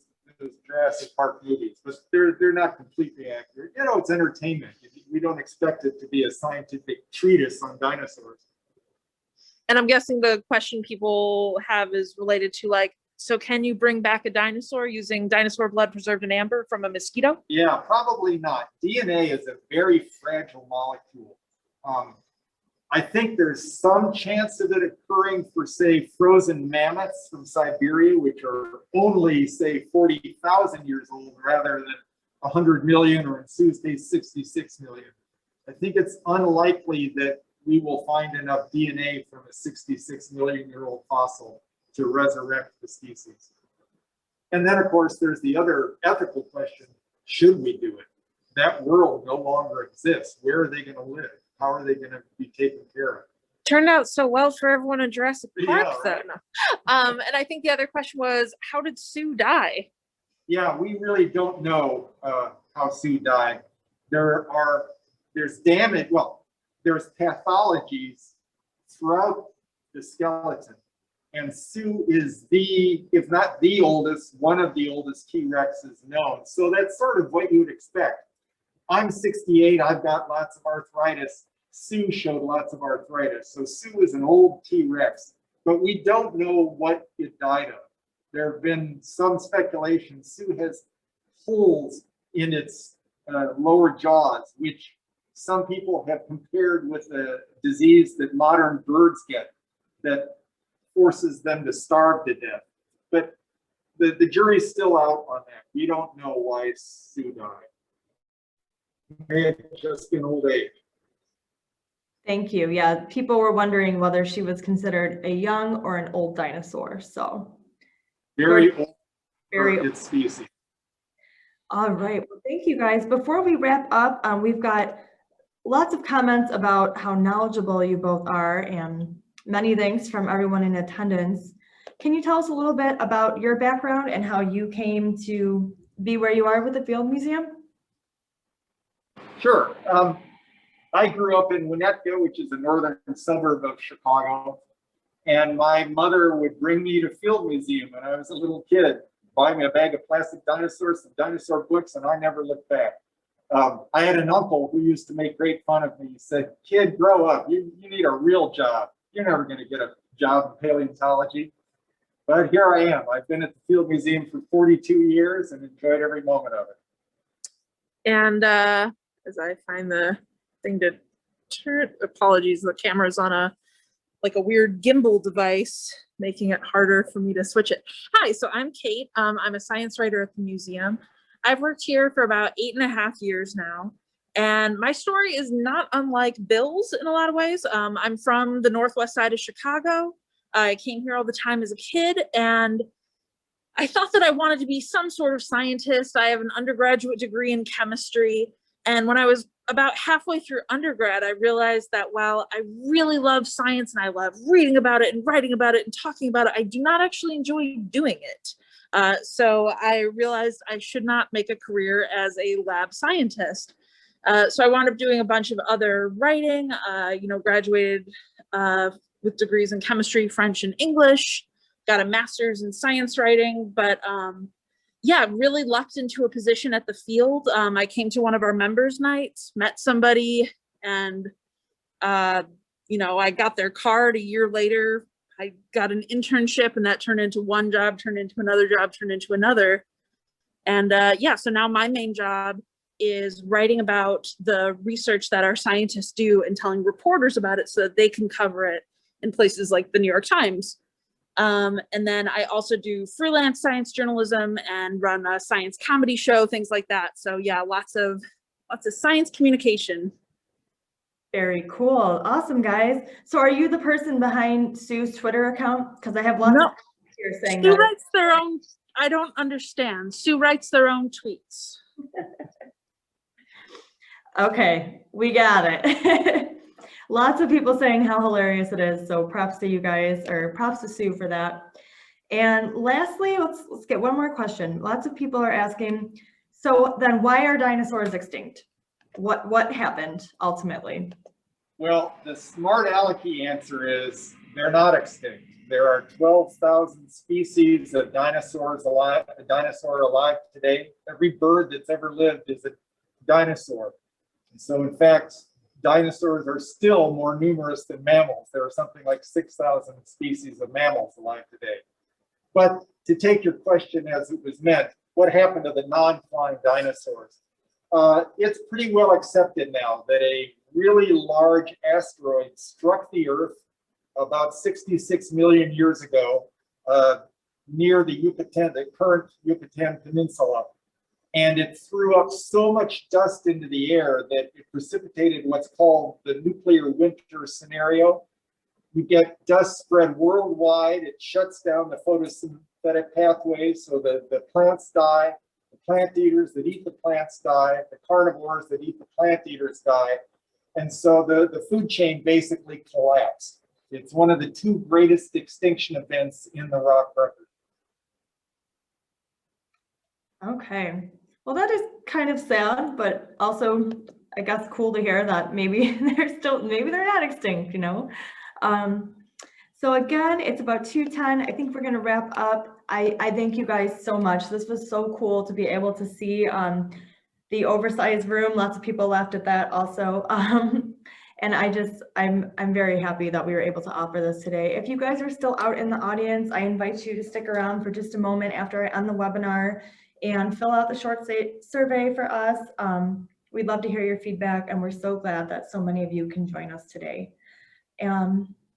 Jurassic Park movies, but they're not completely accurate. You know, it's entertainment. We don't expect it to be a scientific treatise on dinosaurs. And I'm guessing the question people have is related to, like, so can you bring back a dinosaur using dinosaur blood preserved in amber from a mosquito? Yeah, probably not. DNA is a very fragile molecule. I think there's some chance of it occurring for, say, frozen mammoths from Siberia, which are only, say, 40,000 years old rather than 100 million, or in Sue's case, 66 million. I think it's unlikely that we will find enough DNA from a 66 million year old fossil to resurrect the species. And then, of course, there's the other ethical question: should we do it? That world no longer exists. Where are they going to live? How are they going to be taken care of? Turned out so well for everyone in Jurassic Park, Yeah, right. then. And I think the other question was, how did Sue die? Yeah, we really don't know how Sue died. There's damage. Well, there's pathologies throughout the skeleton. And Sue is if not the oldest, one of the oldest T-Rexes known. So that's sort of what you would expect. I'm 68, I've got lots of arthritis. Sue showed lots of arthritis. So Sue is an old T-Rex, but we don't know what it died of. There have been some speculation. Sue has holes in its lower jaws, which some people have compared with a disease that modern birds get that forces them to starve to death. But the jury's still out on that. We don't know why Sue died. It may have just been old age. Thank you. Yeah, people were wondering whether she was considered a young or an old dinosaur. So very old for its species. All right. Well, thank you guys. Before we wrap up, we've got lots of comments about how knowledgeable you both are, and many thanks from everyone in attendance. Can you tell us a little bit about your background and how you came to be where you are with the Field Museum? Sure. I grew up in Winnetka, which is a northern suburb of Chicago, and my mother would bring me to Field Museum when I was a little kid. buy me a bag of plastic dinosaurs, some dinosaur books, and I never looked back. I had an uncle who used to make great fun of me. He said, "Kid, grow up. You need a real job. You're never going to get a job in paleontology." But here I am. I've been at the Field Museum for 42 years and enjoyed every moment of it. And as I find the thing to turn, apologies, the camera's on a weird gimbal device, making it harder for me to switch it. Hi, so I'm Kate. I'm a science writer at the museum. I've worked here for about 8.5 years now. And my story is not unlike Bill's in a lot of ways. I'm from the northwest side of Chicago. I came here all the time as a kid, and I thought that I wanted to be some sort of scientist. I have an undergraduate degree in chemistry. And when I was about halfway through undergrad, I realized that while I really love science and I love reading about it and writing about it and talking about it, I do not actually enjoy doing it. So I realized I should not make a career as a lab scientist. So I wound up doing a bunch of other writing, graduated with degrees in chemistry, French, and English, got a master's in science writing, but yeah, really lucked into a position at the Field. I came to one of our members' nights, met somebody, and I got their card. A year later, I got an internship, and that turned into one job, turned into another job, turned into another. And yeah, so now my main job is writing about the research that our scientists do and telling reporters about it so that they can cover it in places like the New York Times. And then I also do freelance science journalism and run a science comedy show, things like that. So yeah, lots of science communication. Very cool. Awesome, guys. So are you the person behind Sue's Twitter account? Because I have lots of here saying Sue that. writes their own, I don't understand. Sue writes their own tweets. Okay, we got it. Lots of people saying how hilarious it is. So props to you guys, or props to Sue for that. And lastly, let's get one more question. Lots of people are asking, so then why are dinosaurs extinct? What happened ultimately? Well, the smart alecky answer is they're not extinct. There are 12,000 species of dinosaurs alive, a dinosaur alive today. Every bird that's ever lived is a dinosaur. And so in fact, dinosaurs are still more numerous than mammals. There are something like 6,000 species of mammals alive today. But to take your question as it was meant, what happened to the non-flying dinosaurs? It's pretty well accepted now that a really large asteroid struck the Earth about 66 million years ago near the Yucatan, the current Yucatan Peninsula. And it threw up so much dust into the air that it precipitated what's called the nuclear winter scenario. You get dust spread worldwide. It shuts down the photosynthetic pathways, so the plants die. The plant eaters that eat the plants die. The carnivores that eat the plant eaters die. And so the food chain basically collapsed. It's one of the two greatest extinction events in the rock record. Okay. Well, that is kind of sad, but also, I guess, cool to hear that maybe they're not extinct, you know? So again, it's about 2:10. I think we're going to wrap up. I thank you guys so much. This was so cool to be able to see the oversized room. Lots of people laughed at that also. And I'm very happy that we were able to offer this today. If you guys are still out in the audience, I invite you to stick around for just a moment after I end the webinar and fill out the short survey for us. We'd love to hear your feedback, and we're so glad that so many of you can join us today.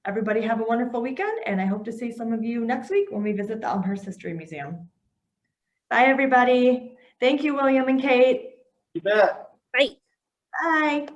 Everybody have a wonderful weekend, and I hope to see some of you next week when we visit the Elmhurst History Museum. Bye, everybody. Thank you, William and Kate. You bet. Bye. Bye.